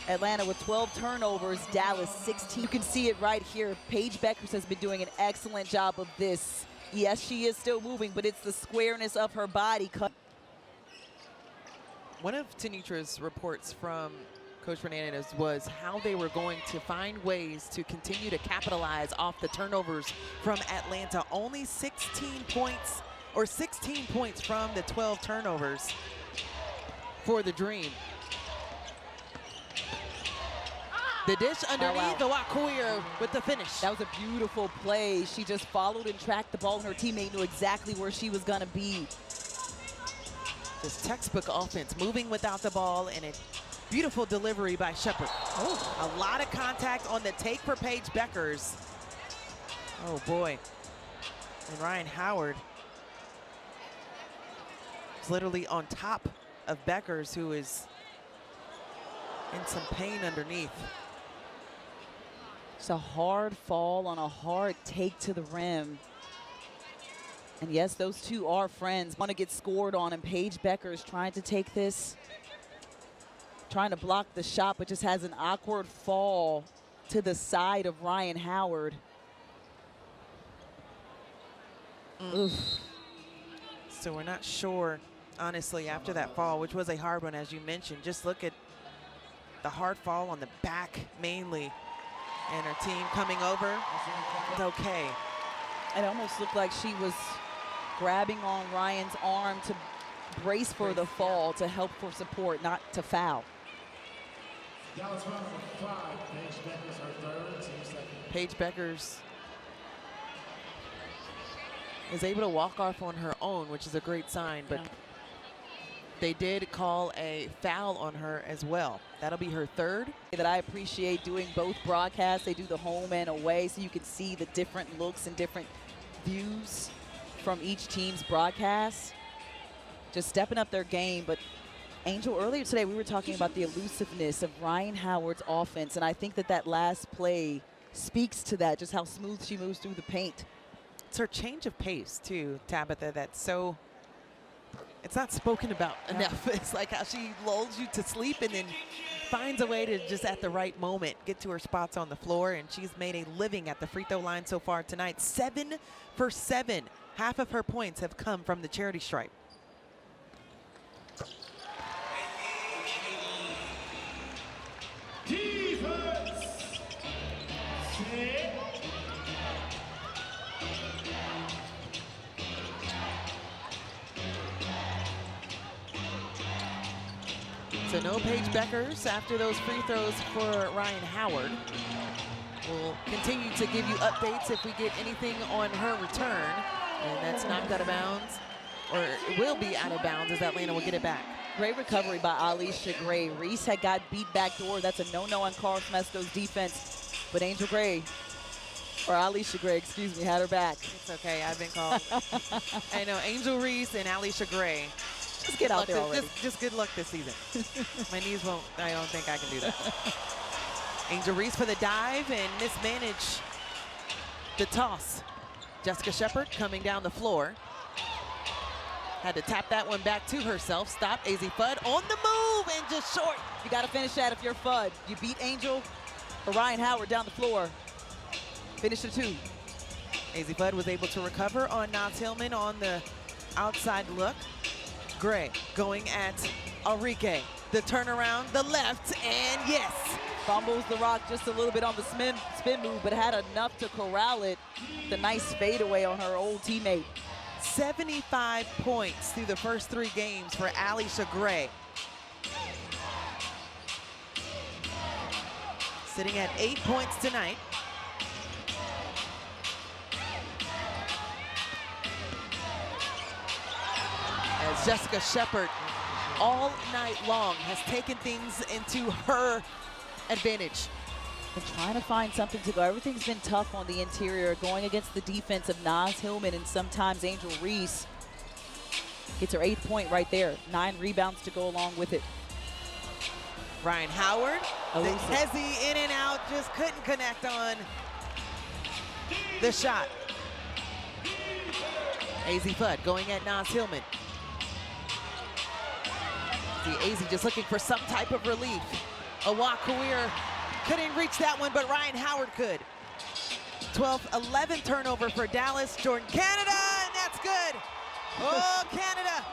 Speaker 2: Atlanta with 12 turnovers, Dallas 16. You can see it right here. Paige Beckers has been doing an excellent job of this. Yes, she is still moving, but it's the squareness of her body.
Speaker 1: One of Tanitra's reports from Coach Fernandez was how they were going to find ways to continue to capitalize off the turnovers from Atlanta. Only 16 points from the 12 turnovers for the Dream. The dish underneath, the Awakuir with the finish.
Speaker 2: That was a beautiful play. She just followed and tracked the ball, and her teammate knew exactly where she was gonna be.
Speaker 1: Just textbook offense, moving without the ball, and a beautiful delivery by Shepard. Oh, a lot of contact on the take for Paige Beckers. Oh boy. And Ryan Howard is literally on top of Beckers, who is in some pain underneath.
Speaker 2: It's a hard fall on a hard take to the rim. And yes, those two are friends. Want to get scored on, and Paige Beckers trying to take this, trying to block the shot, but just has an awkward fall to the side of Ryan Howard. Oof.
Speaker 1: So we're not sure, honestly, after that fall, which was a hard one, as you mentioned. Just look at the hard fall on the back mainly, and her team coming over. It's okay.
Speaker 2: It almost looked like she was grabbing on Ryan's arm to brace for the fall, to help for support, not to foul.
Speaker 1: Paige Beckers is able to walk off on her own, which is a great sign, but they did call a foul on her as well. That'll be her third.
Speaker 2: That I appreciate doing both broadcasts. They do the home and away, so you can see the different looks and different views from each team's broadcast. Just stepping up their game. But Angel, earlier today we were talking about the elusiveness of Ryan Howard's offense, and I think that that last play speaks to that, just how smooth she moves through the paint.
Speaker 1: It's her change of pace, too, Tabitha, that's so, it's not spoken about enough. It's like how she lulls you to sleep and then finds a way to just at the right moment get to her spots on the floor, and she's made a living at the free throw line so far tonight. 7 for 7. Half of her points have come from the charity stripe. So no Paige Beckers after those free throws for Ryan Howard. We'll continue to give you updates if we get anything on her return. And that's knocked out of bounds, or it will be out of bounds as Atlanta will get it back.
Speaker 2: Great recovery by Alicia Gray. Reese had got beat back door. That's a no-no on Carl Smesco's defense. But Angel Gray, or Alicia Gray, excuse me, had her back.
Speaker 1: It's okay, I've been called. I know, Angel Reese and Alicia Gray.
Speaker 2: Just get out there already.
Speaker 1: Just good luck this season. My knees won't, I don't think I can do that. Angel Reese for the dive and mismanage the toss. Jessica Shepard coming down the floor. Had to tap that one back to herself. Stop, AZ Fudd on the move and just short.
Speaker 2: You got to finish that if you're Fudd. You beat Angel or Ryan Howard down the floor. Finish the 2.
Speaker 1: AZ Fudd was able to recover on Naz Hillman on the outside look. Gray going at Enrique. The turnaround, the left, and yes.
Speaker 2: Fumbles the rock just a little bit on the spin move, but had enough to corral it. The nice fadeaway on her old teammate.
Speaker 1: 75 points through the first 3 games for Alicia Gray. Sitting at 8 points tonight. As Jessica Shepard all night long has taken things into her advantage.
Speaker 2: And trying to find something to go. Everything's been tough on the interior, going against the defense of Naz Hillman and sometimes Angel Reese. Gets her 8th point right there. 9 rebounds to go along with it.
Speaker 1: Ryan Howard, the hezzy in and out, just couldn't connect on the shot. AZ Fudd going at Naz Hillman. The AZ just looking for some type of relief. Awak-Kawir couldn't reach that one, but Ryan Howard could. 12-11 turnover for Dallas. Jordan Canada, and that's good. Oh, Canada.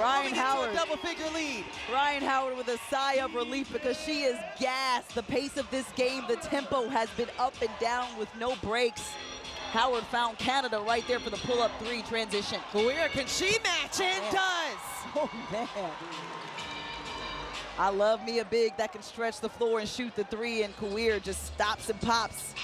Speaker 2: Ryan Howard.
Speaker 1: Into a double-figure lead.
Speaker 2: Ryan Howard with a sigh of relief because she is gassed. The pace of this game, the tempo has been up and down with no breaks. Howard found Canada right there for the pull-up 3 transition.
Speaker 1: Kawir, can she match? And does.
Speaker 2: Oh, man. I love me a big that can stretch the floor and shoot the 3, and Kawir just stops and pops.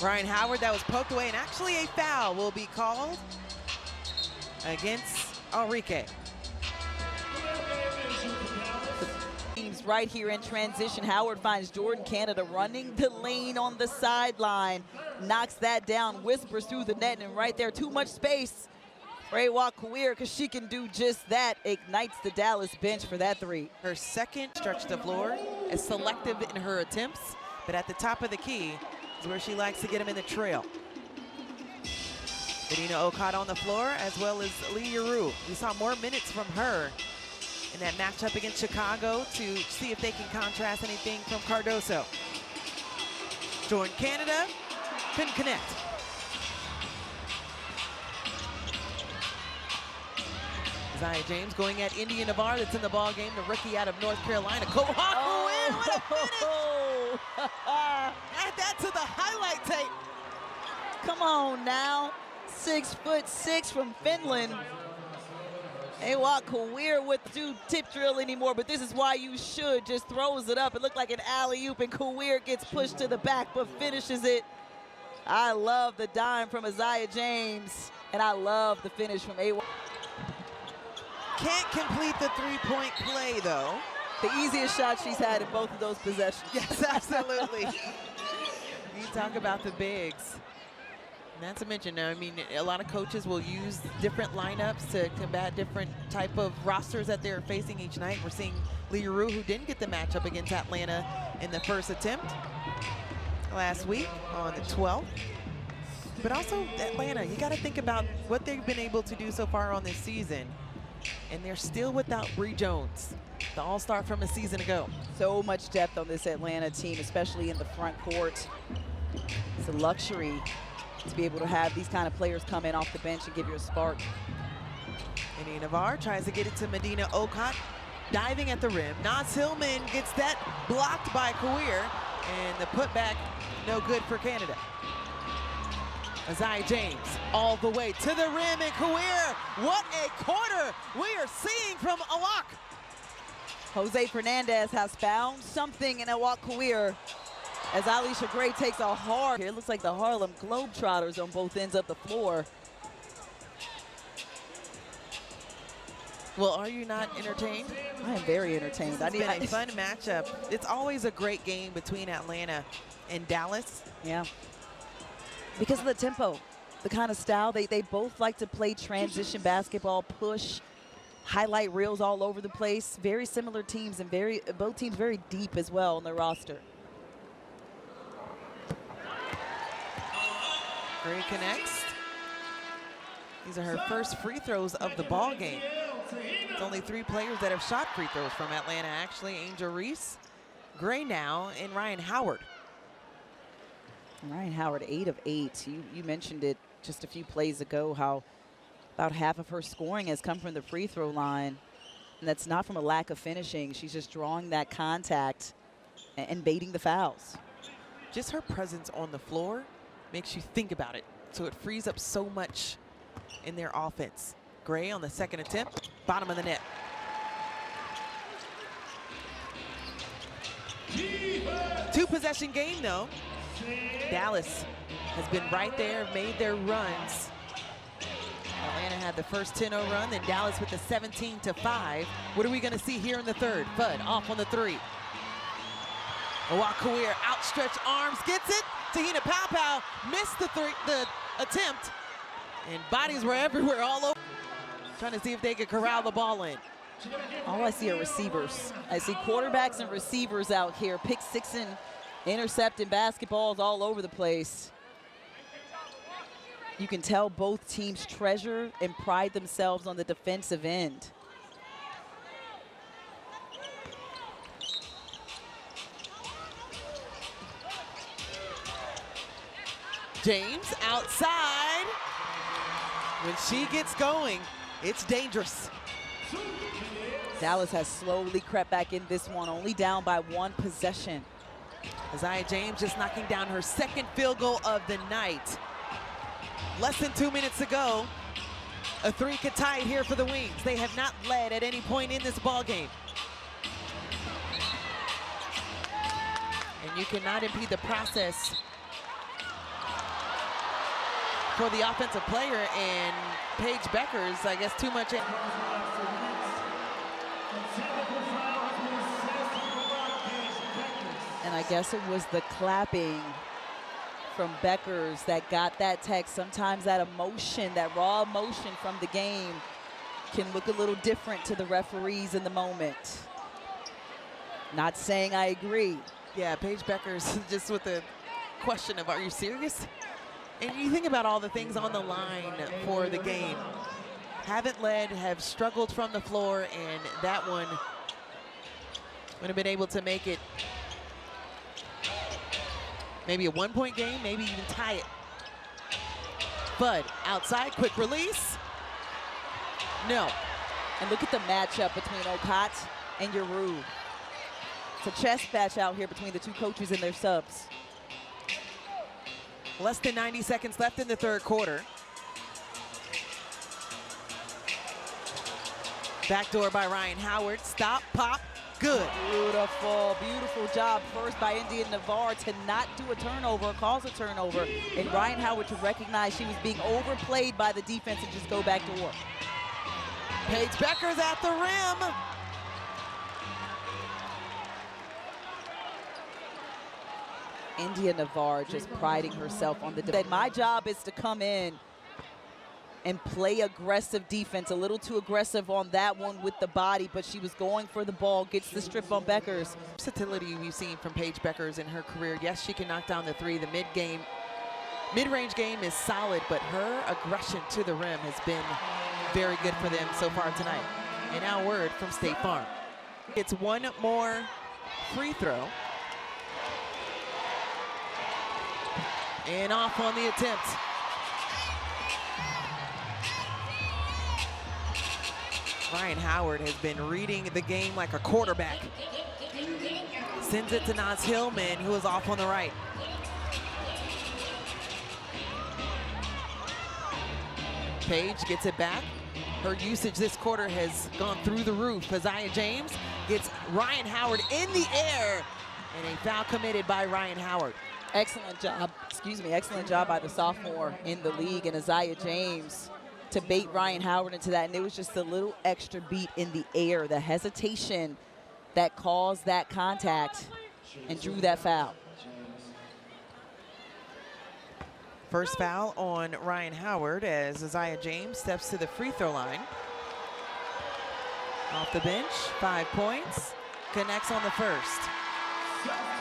Speaker 1: Ryan Howard, that was poked away, and actually a foul will be called against Enrique.
Speaker 2: Right here in transition, Howard finds Jordan Canada running the lane on the sideline, knocks that down, whispers through the net, and right there, too much space for Awak-Kawir because she can do just that. Ignites the Dallas bench for that 3.
Speaker 1: Her second stretch the floor, is selective in her attempts, but at the top of the key is where she likes to get him in the trail. Benina Okada on the floor, as well as Lee Yuru. We saw more minutes from her in that matchup against Chicago to see if they can contrast anything from Cardoso. Jordan Canada couldn't connect. Isaiah James going at India Navarre, that's in the ball game, the rookie out of North Carolina. Awak-Kawir, what a finish! Add that to the highlight tape.
Speaker 2: Come on now, 6'6" from Finland. Awak-Kawir with the tip drill anymore, but this is why you should. Just throws it up. It looked like an alley-oop, and Kawir gets pushed to the back, but finishes it. I love the dime from Isaiah James, and I love the finish from Awak.
Speaker 1: Can't complete the 3-point play, though.
Speaker 2: The easiest shot she's had in both of those possessions.
Speaker 1: Yes, absolutely. You talk about the bigs. Not to mention, I mean, a lot of coaches will use different lineups to combat different type of rosters that they're facing each night. We're seeing Leroux, who didn't get the matchup against Atlanta in the first attempt last week on the 12th. But also Atlanta, you got to think about what they've been able to do so far on this season. And they're still without Bree Jones, the all-star from a season ago.
Speaker 2: So much depth on this Atlanta team, especially in the front court. It's a luxury to be able to have these kind of players come in off the bench and give you a spark.
Speaker 1: Annie Navarre tries to get it to Medina Okot, diving at the rim. Nas Hillman gets that blocked by Kawir, and the putback no good for Canada. Azai James all the way to the rim, and Kawir, what a quarter we are seeing from Awak.
Speaker 2: Jose Fernandez has found something in Awak Kawir as Alisha Gray takes a hard. It looks like the Harlem Globetrotters on both ends of the floor.
Speaker 1: Well, are you not entertained?
Speaker 2: I am very entertained.
Speaker 1: It's been a fun matchup. It's always a great game between Atlanta and Dallas.
Speaker 2: Yeah. Because of the tempo, the kind of style, they both like to play transition basketball, push, highlight reels all over the place. Very similar teams, and both teams very deep as well on their roster.
Speaker 1: Gray connects. These are her first free throws of the ball game. It's only 3 players that have shot free throws from Atlanta, actually. Angel Reese, Gray now, and Ryan Howard.
Speaker 2: Ryan Howard, 8 of 8. You mentioned it just a few plays ago, how about half of her scoring has come from the free throw line. And that's not from a lack of finishing. She's just drawing that contact and baiting the fouls.
Speaker 1: Just her presence on the floor makes you think about it. So it frees up so much in their offense. Gray on the second attempt, bottom of the net. Two-possession game, though. Dallas has been right there, made their runs. Atlanta had the first 10-0 run, then Dallas with the 17-5. What are we going to see here in the third? Fudd off on the 3. Awak Kawir, outstretched arms, gets it. Tahina Pow missed the attempt, and bodies were everywhere all over. Trying to see if they could corral the ball in.
Speaker 2: All I see are receivers. I see quarterbacks and receivers out here, pick sixing, intercepting basketballs all over the place. You can tell both teams treasure and pride themselves on the defensive end.
Speaker 1: James outside. When she gets going, it's dangerous.
Speaker 2: Dallas has slowly crept back in this one, only down by 1 possession.
Speaker 1: Azai James just knocking down her second field goal of the night. Less than 2 minutes to go. A 3 could tie it here for the Wings. They have not led at any point in this ball game. And you cannot impede the process for the offensive player, and Paige Beckers, I guess, too much.
Speaker 2: And I guess it was the clapping from Beckers that got that text. Sometimes that emotion, that raw emotion from the game can look a little different to the referees in the moment. Not saying I agree.
Speaker 1: Yeah, Paige Beckers just with the question of, are you serious? And you think about all the things on the line for the game. Haven't led, have struggled from the floor, and that one would have been able to make it maybe a 1-point game, maybe even tie it. Fudd outside, quick release. No.
Speaker 2: And look at the matchup between Okot and Yeru. It's a chess match out here between the two coaches and their subs.
Speaker 1: Less than 90 seconds left in the third quarter. Backdoor by Ryan Howard. Stop, pop, good.
Speaker 2: Beautiful, beautiful job first by India Navarre to not do a turnover, cause a turnover, and Ryan Howard to recognize she was being overplayed by the defense and just go back to work.
Speaker 1: Paige Beckers at the rim.
Speaker 2: India Navarre just priding herself on the defense. My job is to come in and play aggressive defense, a little too aggressive on that one with the body, but she was going for the ball, gets the strip on Beckers.
Speaker 1: Versatility we've seen from Paige Beckers in her career. Yes, she can knock down the three. The mid-range game is solid, but her aggression to the rim has been very good for them so far tonight. And now word from State Farm. It's one more free throw. And off on the attempt. Ryan Howard has been reading the game like a quarterback. Sends it to Naz Hillman, who is off on the right. Paige gets it back. Her usage this quarter has gone through the roof. Isaiah James gets Ryan Howard in the air, and a foul committed by Ryan Howard.
Speaker 2: Excellent job, excellent job by the sophomore in the league, and Isaiah James to bait Ryan Howard into that, and it was just a little extra beat in the air, the hesitation that caused that contact and drew that foul.
Speaker 1: First foul on Ryan Howard as Isaiah James steps to the free throw line. Off the bench, 5 points, connects on the first.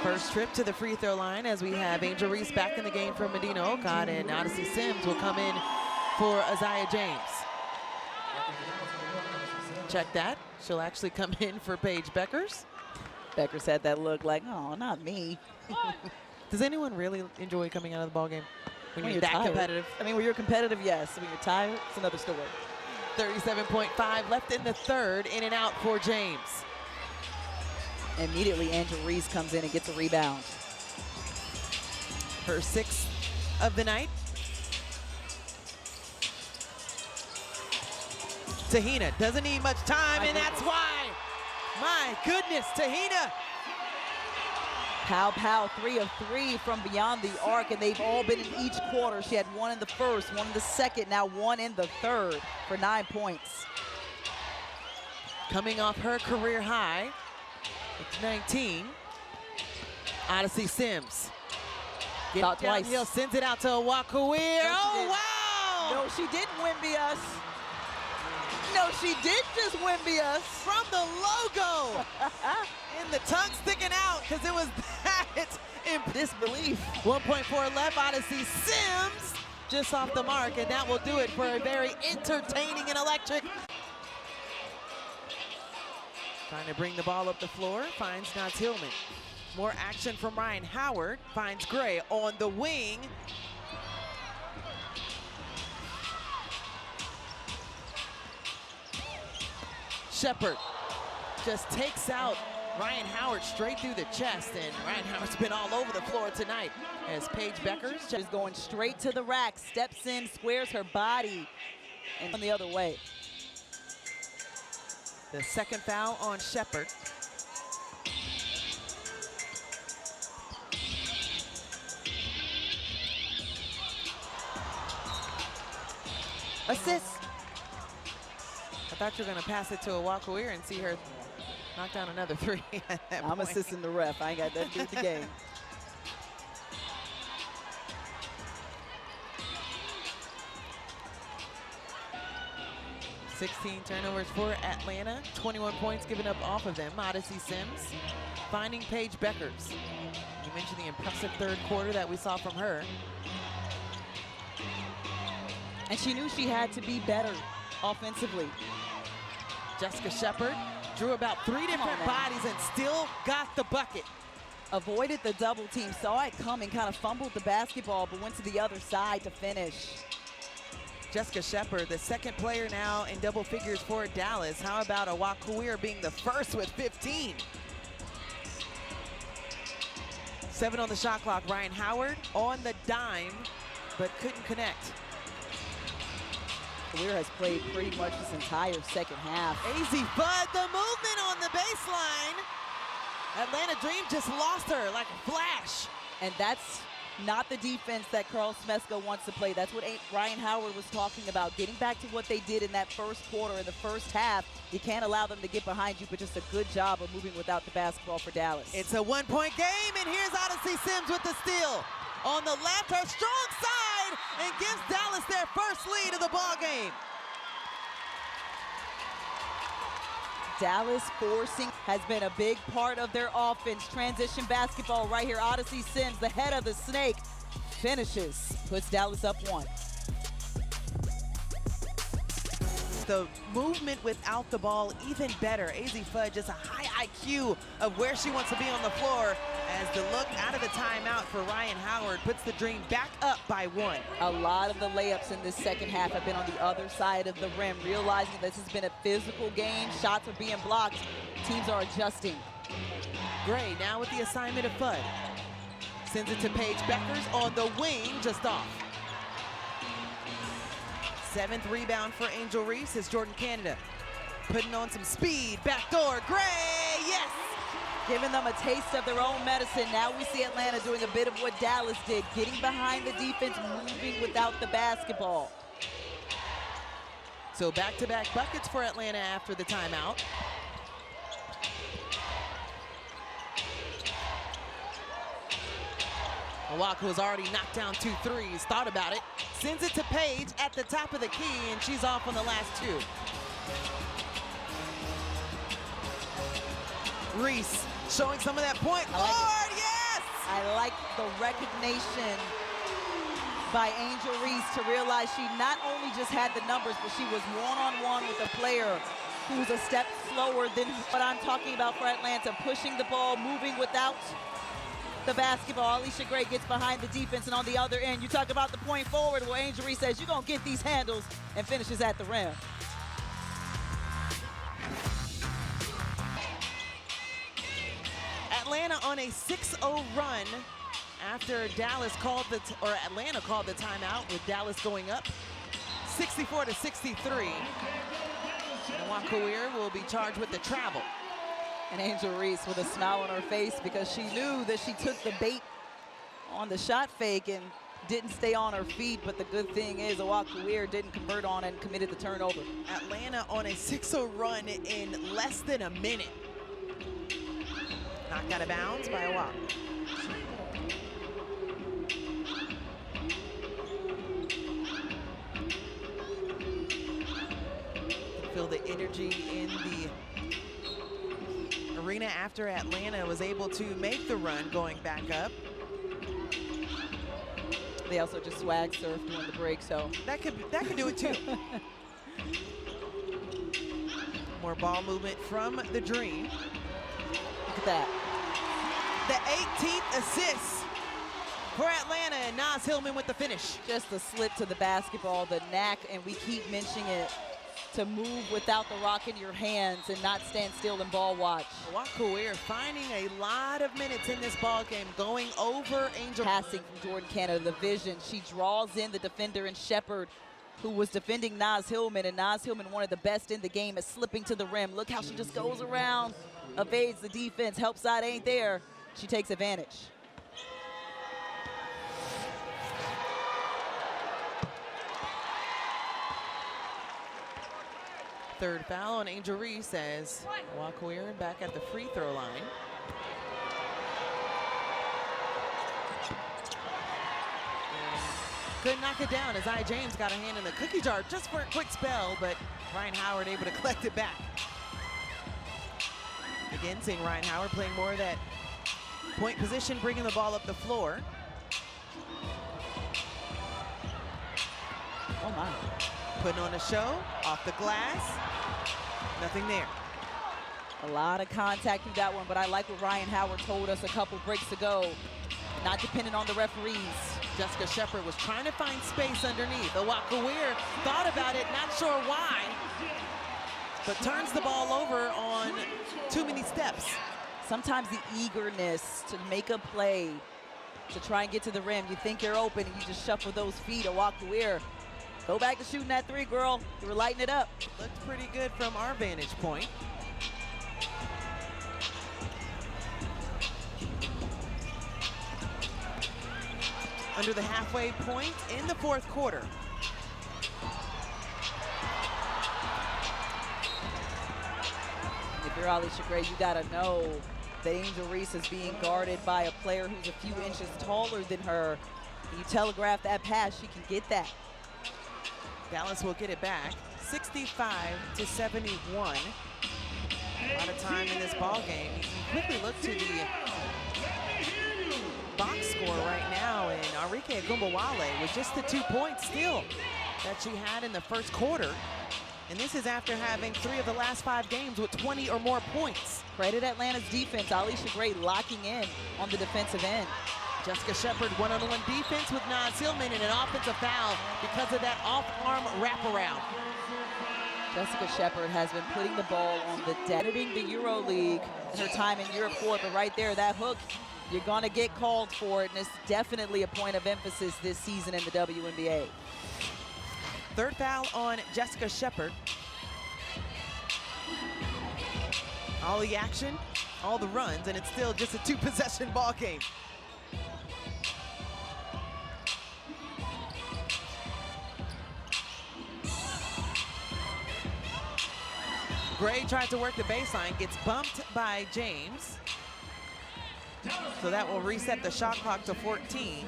Speaker 1: First trip to the free throw line as we have Angel Reese back in the game for Medina Ocon, and Odyssey Sims will come in for Isaiah James. Check that. She'll actually come in for Paige Beckers.
Speaker 2: Beckers had that look like, oh, not me.
Speaker 1: Does anyone really enjoy coming out of the ball game when you're
Speaker 2: you're
Speaker 1: that
Speaker 2: tired.
Speaker 1: competitive?
Speaker 2: I mean, when you're competitive, yes. When you're tired, it's another story.
Speaker 1: 37.5 left in the third. In and out for James.
Speaker 2: Immediately, Angel Reese comes in and gets a rebound.
Speaker 1: Her 6th of the night. Tahina doesn't need much time, and that's why. My goodness, Tahina.
Speaker 2: Pow, pow, 3 of 3 from beyond the arc, and they've all been in each quarter. She had 1 in the first, 1 in the second, now 1 in the third for 9 points.
Speaker 1: Coming off her career high, it's 19. Odyssey Sims.
Speaker 2: Thought twice.
Speaker 1: Downhill, sends it out to Awakawir. Oh, wow!
Speaker 2: No, she didn't Wimby us. No, she did just Wimby us.
Speaker 1: From the logo. And the tongue sticking out because it was that in disbelief. 1.4 left. Odyssey Sims just off the mark, and that will do it for a very entertaining and electric. Trying to bring the ball up the floor, finds Naz Hillman. More action from Ryan Howard, finds Gray on the wing. Shepard just takes out Ryan Howard straight through the chest, and Ryan Howard's been all over the floor tonight as Paige Beckers
Speaker 2: is going straight to the rack, steps in, squares her body, and on the other way.
Speaker 1: The second foul on Shepard. Assist. I thought you were going to pass it to Awakawir and see her knock down another 3 at that
Speaker 2: I'm
Speaker 1: point.
Speaker 2: assisting the ref. I ain't got nothing to do with the game.
Speaker 1: $16 turnovers for Atlanta, 21 points given up off of them. Odyssey Sims finding Paige Beckers. You mentioned the impressive third quarter that we saw from her.
Speaker 2: And she knew she had to be better offensively.
Speaker 1: Jessica Shepard drew about 3 different bodies and still got the bucket.
Speaker 2: Avoided the double team, saw it coming, kind of fumbled the basketball, but went to the other side to finish.
Speaker 1: Jessica Shepard, the second player now in double figures for Dallas. How about Awakawir being the first with 15? 7 on the shot clock. Ryan Howard on the dime, but couldn't connect.
Speaker 2: Weir has played pretty much this entire second half.
Speaker 1: AZ Bud, the movement on the baseline. Atlanta Dream just lost her like a flash.
Speaker 2: And that's not the defense that Carl Smesko wants to play. That's what Ryan Howard was talking about, getting back to what they did in that first quarter, in the first half. You can't allow them to get behind you, but just a good job of moving without the basketball for Dallas.
Speaker 1: It's a one-point game, and here's Odyssey Sims with the steal. On the left, her strong side, and gives Dallas their first lead of the ball game.
Speaker 2: Dallas forcing has been a big part of their offense. Transition basketball right here. Odyssey Sims, the head of the snake, finishes, puts Dallas up 1.
Speaker 1: The movement without the ball even better. AZ Fudd just a high IQ of where she wants to be on the floor, as the look out of the timeout for Ryan Howard puts the Dream back up by 1.
Speaker 2: A lot of the layups in this second half have been on the other side of the rim, realizing this has been a physical game. Shots are being blocked. Teams are adjusting.
Speaker 1: Gray now with the assignment of Fudd. Sends it to Paige Beckers on the wing, just off. 7th rebound for Angel Reese as Jordan Canada putting on some speed. Backdoor, Gray, yes!
Speaker 2: Giving them a taste of their own medicine. Now we see Atlanta doing a bit of what Dallas did, getting behind the defense, moving without the basketball.
Speaker 1: So back-to-back buckets for Atlanta after the timeout. Owaku has already knocked down 2 threes, thought about it, sends it to Paige at the top of the key, and she's off on the last 2. Reese showing some of that point forward, yes!
Speaker 2: I like the recognition by Angel Reese to realize she not only just had the numbers, but she was one-on-one with a player who's a step slower than what I'm talking about for Atlanta, pushing the ball, moving without the basketball. Alicia Gray gets behind the defense, and on the other end, you talk about the point forward where Angel Reese says, you're gonna get these handles, and finishes at the rim.
Speaker 1: Atlanta on a 6-0 run after Dallas called Atlanta called the timeout, with Dallas going up 64-63. And Wakoir will be charged with the travel.
Speaker 2: And Angel Reese with a smile on her face, because she knew that she took the bait on the shot fake and didn't stay on her feet. But the good thing is Wakoir didn't convert on and committed the turnover.
Speaker 1: Atlanta on a 6-0 run in less than a minute. Knocked out of bounds by Owaku. Feel the energy in the arena after Atlanta was able to make the run going back up.
Speaker 2: They also just swag surfed during the break, so
Speaker 1: that could do it too. More ball movement from the Dream.
Speaker 2: Look at that.
Speaker 1: The 18th assist for Atlanta, and Naz Hillman with the finish.
Speaker 2: Just the slip to the basketball, the knack, and we keep mentioning it, to move without the rock in your hands and not stand still and ball watch.
Speaker 1: Wakoir finding a lot of minutes in this ball game, going over Angel.
Speaker 2: Passing from Jordan Canada, the vision. She draws in the defender and Shepard, who was defending Naz Hillman, and Naz Hillman, one of the best in the game, is slipping to the rim. Look how she just goes around, evades the defense, help side ain't there. She takes advantage.
Speaker 1: Third foul on Angel Reese as Wakoir back at the free throw line. Couldn't knock it down as I. James got a hand in the cookie jar just for a quick spell, but Ryan Howard able to collect it back. Again, seeing Ryan Howard playing more of that point position, bringing the ball up the floor.
Speaker 2: Oh my.
Speaker 1: Putting on a show, off the glass, nothing there.
Speaker 2: A lot of contact through that one, but I like what Ryan Howard told us a couple breaks ago. Not dependent on the referees.
Speaker 1: Jessica Shepard was trying to find space underneath. Wakoir thought about it, not sure why, but turns the ball over on too many steps.
Speaker 2: Sometimes the eagerness to make a play, to try and get to the rim, you think you're open and you just shuffle those feet. Wakoir, go back to shooting that three, girl. You were lighting it up.
Speaker 1: Looked pretty good from our vantage point. under the halfway point in the fourth quarter.
Speaker 2: If you're Alicia Gray, you gotta know that Angel Reese is being guarded by a player who's a few inches taller than her. You telegraph that pass, she can get that.
Speaker 1: Dallas will get it back, 65-71. A lot of time in this ball game. You can quickly look to the box score right now, and Arike Agumbawale with just the 2 points still that she had in the first quarter. And this is after having 3 of the last 5 games with 20 or more points.
Speaker 2: Credit Atlanta's defense. Alicia Gray locking in on the defensive end.
Speaker 1: Jessica Shepard one-on-one defense with Naz Hillman and an offensive foul because of that off-arm wraparound.
Speaker 2: Jessica Shepard has been putting the ball on the deck. The EuroLeague and her time in Europe for it, but right there, that hook, you're gonna get called for it, and it's definitely a point of emphasis this season in the WNBA.
Speaker 1: Third foul on Jessica Shepard. All the action, all the runs, and it's still just a 2-possession ball game. Gray tried to work the baseline, gets bumped by James. So that will reset the shot clock to 14.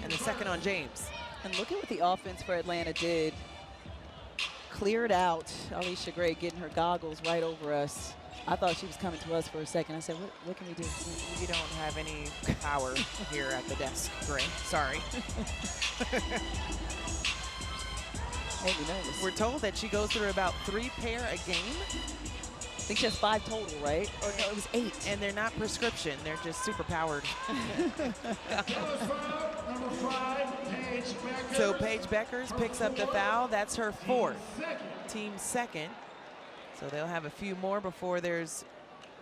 Speaker 1: And the second on James.
Speaker 2: And look at what the offense for Atlanta did. Cleared out Alicia Gray, getting her goggles right over us. I thought she was coming to us for a second. I said, what can we do?
Speaker 1: You don't have any power here at the desk, Gray. Sorry.
Speaker 2: Made me nervous.
Speaker 1: We're told that she goes through about 3 pair a game.
Speaker 2: I think she has 5 total, right? Or no, it was 8.
Speaker 1: And they're not prescription. They're just super powered. So Paige Beckers picks up the foul. That's her 4th, team 2nd. So they'll have a few more before there's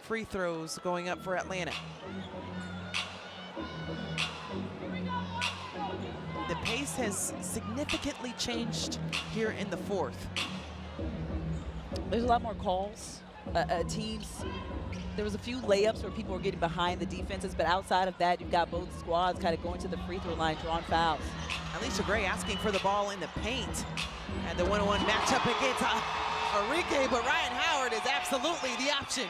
Speaker 1: free throws going up for Atlanta. The pace has significantly changed here in the 4th.
Speaker 2: There's a lot more calls. Teams, there was a few layups where people were getting behind the defenses, but outside of that, you've got both squads kind of going to the free throw line, drawing fouls.
Speaker 1: Alicia Gray asking for the ball in the paint. And the one-on-one matchup against Arike, but Ryan Howard is absolutely the option.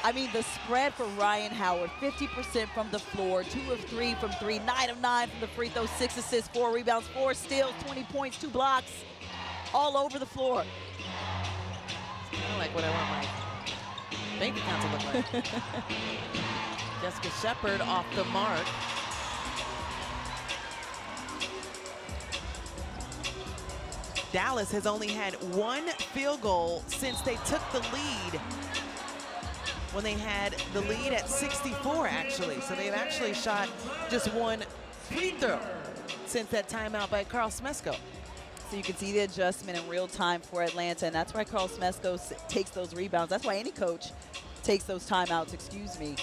Speaker 2: I mean, the spread for Ryan Howard, 50% from the floor, 2 of 3 from 3, 9 of 9 from the free throw, 6 assists, 4 rebounds, 4 steals, 20 points, 2 blocks, all over the floor.
Speaker 1: Kind of like what I want my bank account to look like. Jessica Shepard off the mark. Dallas has only had 1 field goal since they took the lead, when they had the lead at 64, actually. So they've actually shot just 1 free throw since that timeout by Carl Smesko.
Speaker 2: So you can see the adjustment in real time for Atlanta, and that's why Carl Smesko takes those rebounds. That's why any coach takes those timeouts, excuse me.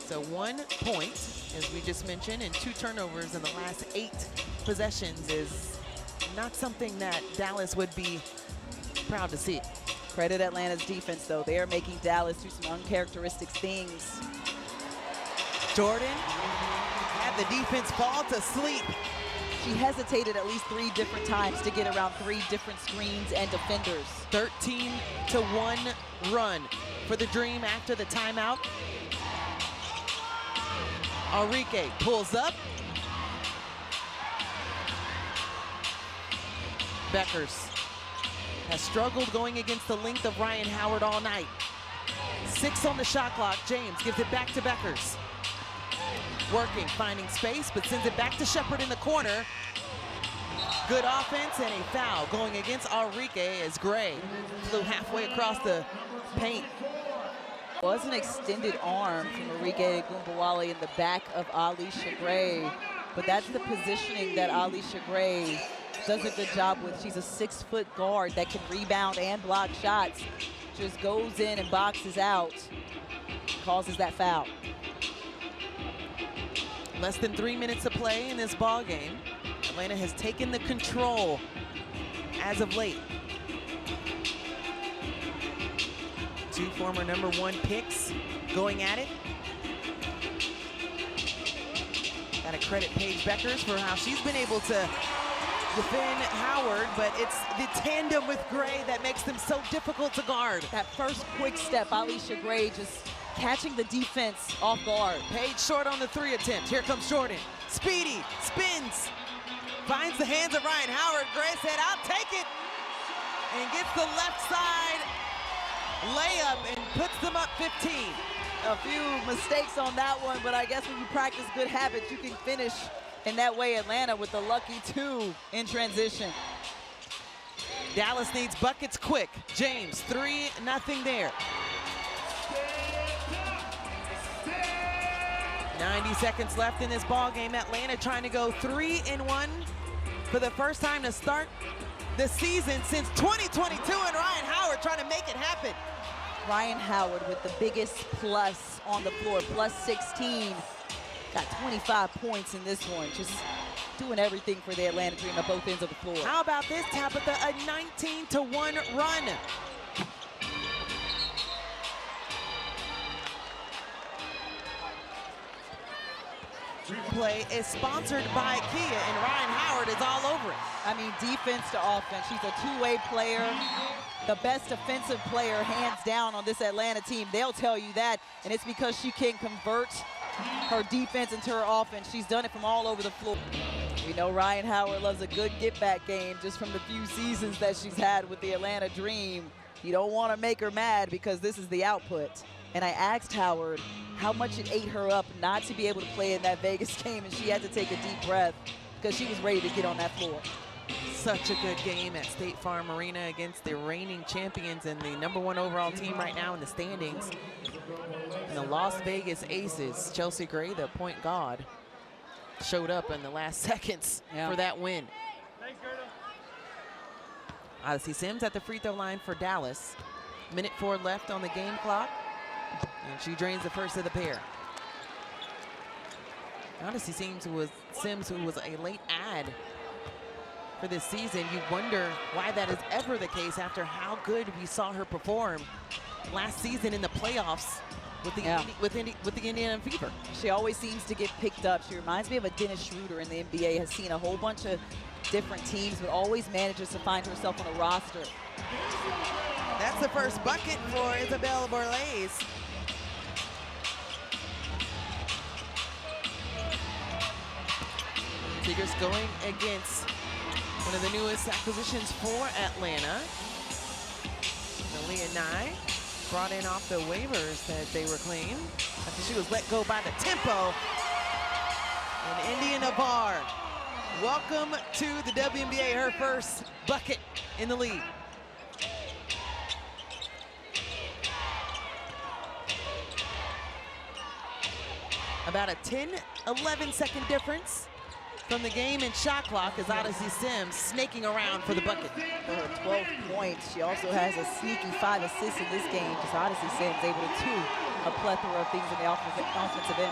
Speaker 1: So 1 point, as we just mentioned, and 2 turnovers in the last 8 possessions is not something that Dallas would be proud to see.
Speaker 2: Credit Atlanta's defense, though. They are making Dallas do some uncharacteristic things.
Speaker 1: Jordan had the defense fall to sleep.
Speaker 2: She hesitated at least 3 different times to get around 3 different screens and defenders.
Speaker 1: 13-1 run for the Dream after the timeout. Arike pulls up. Beckers has struggled going against the length of Ryan Howard all night. 6 on the shot clock. James gives it back to Beckers. Working, finding space, but sends it back to Shepard in the corner. Good offense and a foul going against Arike as Gray flew halfway across the paint.
Speaker 2: Was an extended arm from Arike Agumbawale in the back of Alicia Gray, but that's the positioning that Alicia Gray does a good job with. She's a 6-foot guard that can rebound and block shots. Just goes in and boxes out, causes that foul.
Speaker 1: Less than 3 minutes to play in this ball game. Atlanta has taken the control as of late. 2 former #1 picks going at it. Got to credit Paige Beckers for how she's been able to defend Howard, but it's the tandem with Gray that makes them so difficult to guard.
Speaker 2: That first quick step, Alicia Gray just catching the defense off guard.
Speaker 1: Paige short on the 3 attempt. Here comes Jordan. Speedy, spins, finds the hands of Ryan Howard. Gray said, I'll take it, and gets the left side layup and puts them up 15.
Speaker 2: A few mistakes on that one, but I guess when you practice good habits, you can finish in that way. Atlanta with the lucky 2 in transition.
Speaker 1: Dallas needs buckets quick. James, 3-0 there. 90 seconds left in this ball game. Atlanta trying to go 3-1 for the first time to start the season since 2022, and Ryan Howard trying to make it happen.
Speaker 2: Ryan Howard with the biggest plus on the floor, plus 16. Got 25 points in this one. Just doing everything for the Atlanta Dream at both ends of the floor.
Speaker 1: How about this, Tabitha? A 19-1 run. Play is sponsored by Kia, and Ryan Howard is all over it.
Speaker 2: I mean, defense to offense. She's a two-way player. The best offensive player, hands down, on this Atlanta team. They'll tell you that, and it's because she can convert her defense into her offense. She's done it from all over the floor. We know Ryan Howard loves a good get-back game just from the few seasons that she's had with the Atlanta Dream. You don't want to make her mad because this is the output. And I asked Howard how much it ate her up not to be able to play in that Vegas game, and she had to take a deep breath because she was ready to get on that floor.
Speaker 1: Such a good game at State Farm Arena against the reigning champions and the #1 overall team right now in the standings. And the Las Vegas Aces, Chelsea Gray, the point guard, showed up in the last seconds for that win. Odyssey Sims at the free throw line for Dallas. 1:04 left on the game clock. And she drains the first of the pair. Odyssey Sims, who was a late add for this season. You wonder why that is ever the case after how good we saw her perform last season in the playoffs with the Indiana Fever.
Speaker 2: She always seems to get picked up. She reminds me of a Dennis Schroeder in the NBA. Has seen a whole bunch of different teams, but always manages to find herself on a roster.
Speaker 1: That's the first bucket for Isabel Borlase. Tigers going against one of the newest acquisitions for Atlanta. Malia Nye brought in off the waivers that they were claimed after she was let go by the Tempo. And India Navarre, welcome to the WNBA, her first bucket in the league. About a 10-11 second difference from the game and shot clock as Odyssey Sims snaking around for the bucket.
Speaker 2: For her 12 points, she also has a sneaky 5 assists in this game, because Odyssey Sims able to do a plethora of things in the offensive end.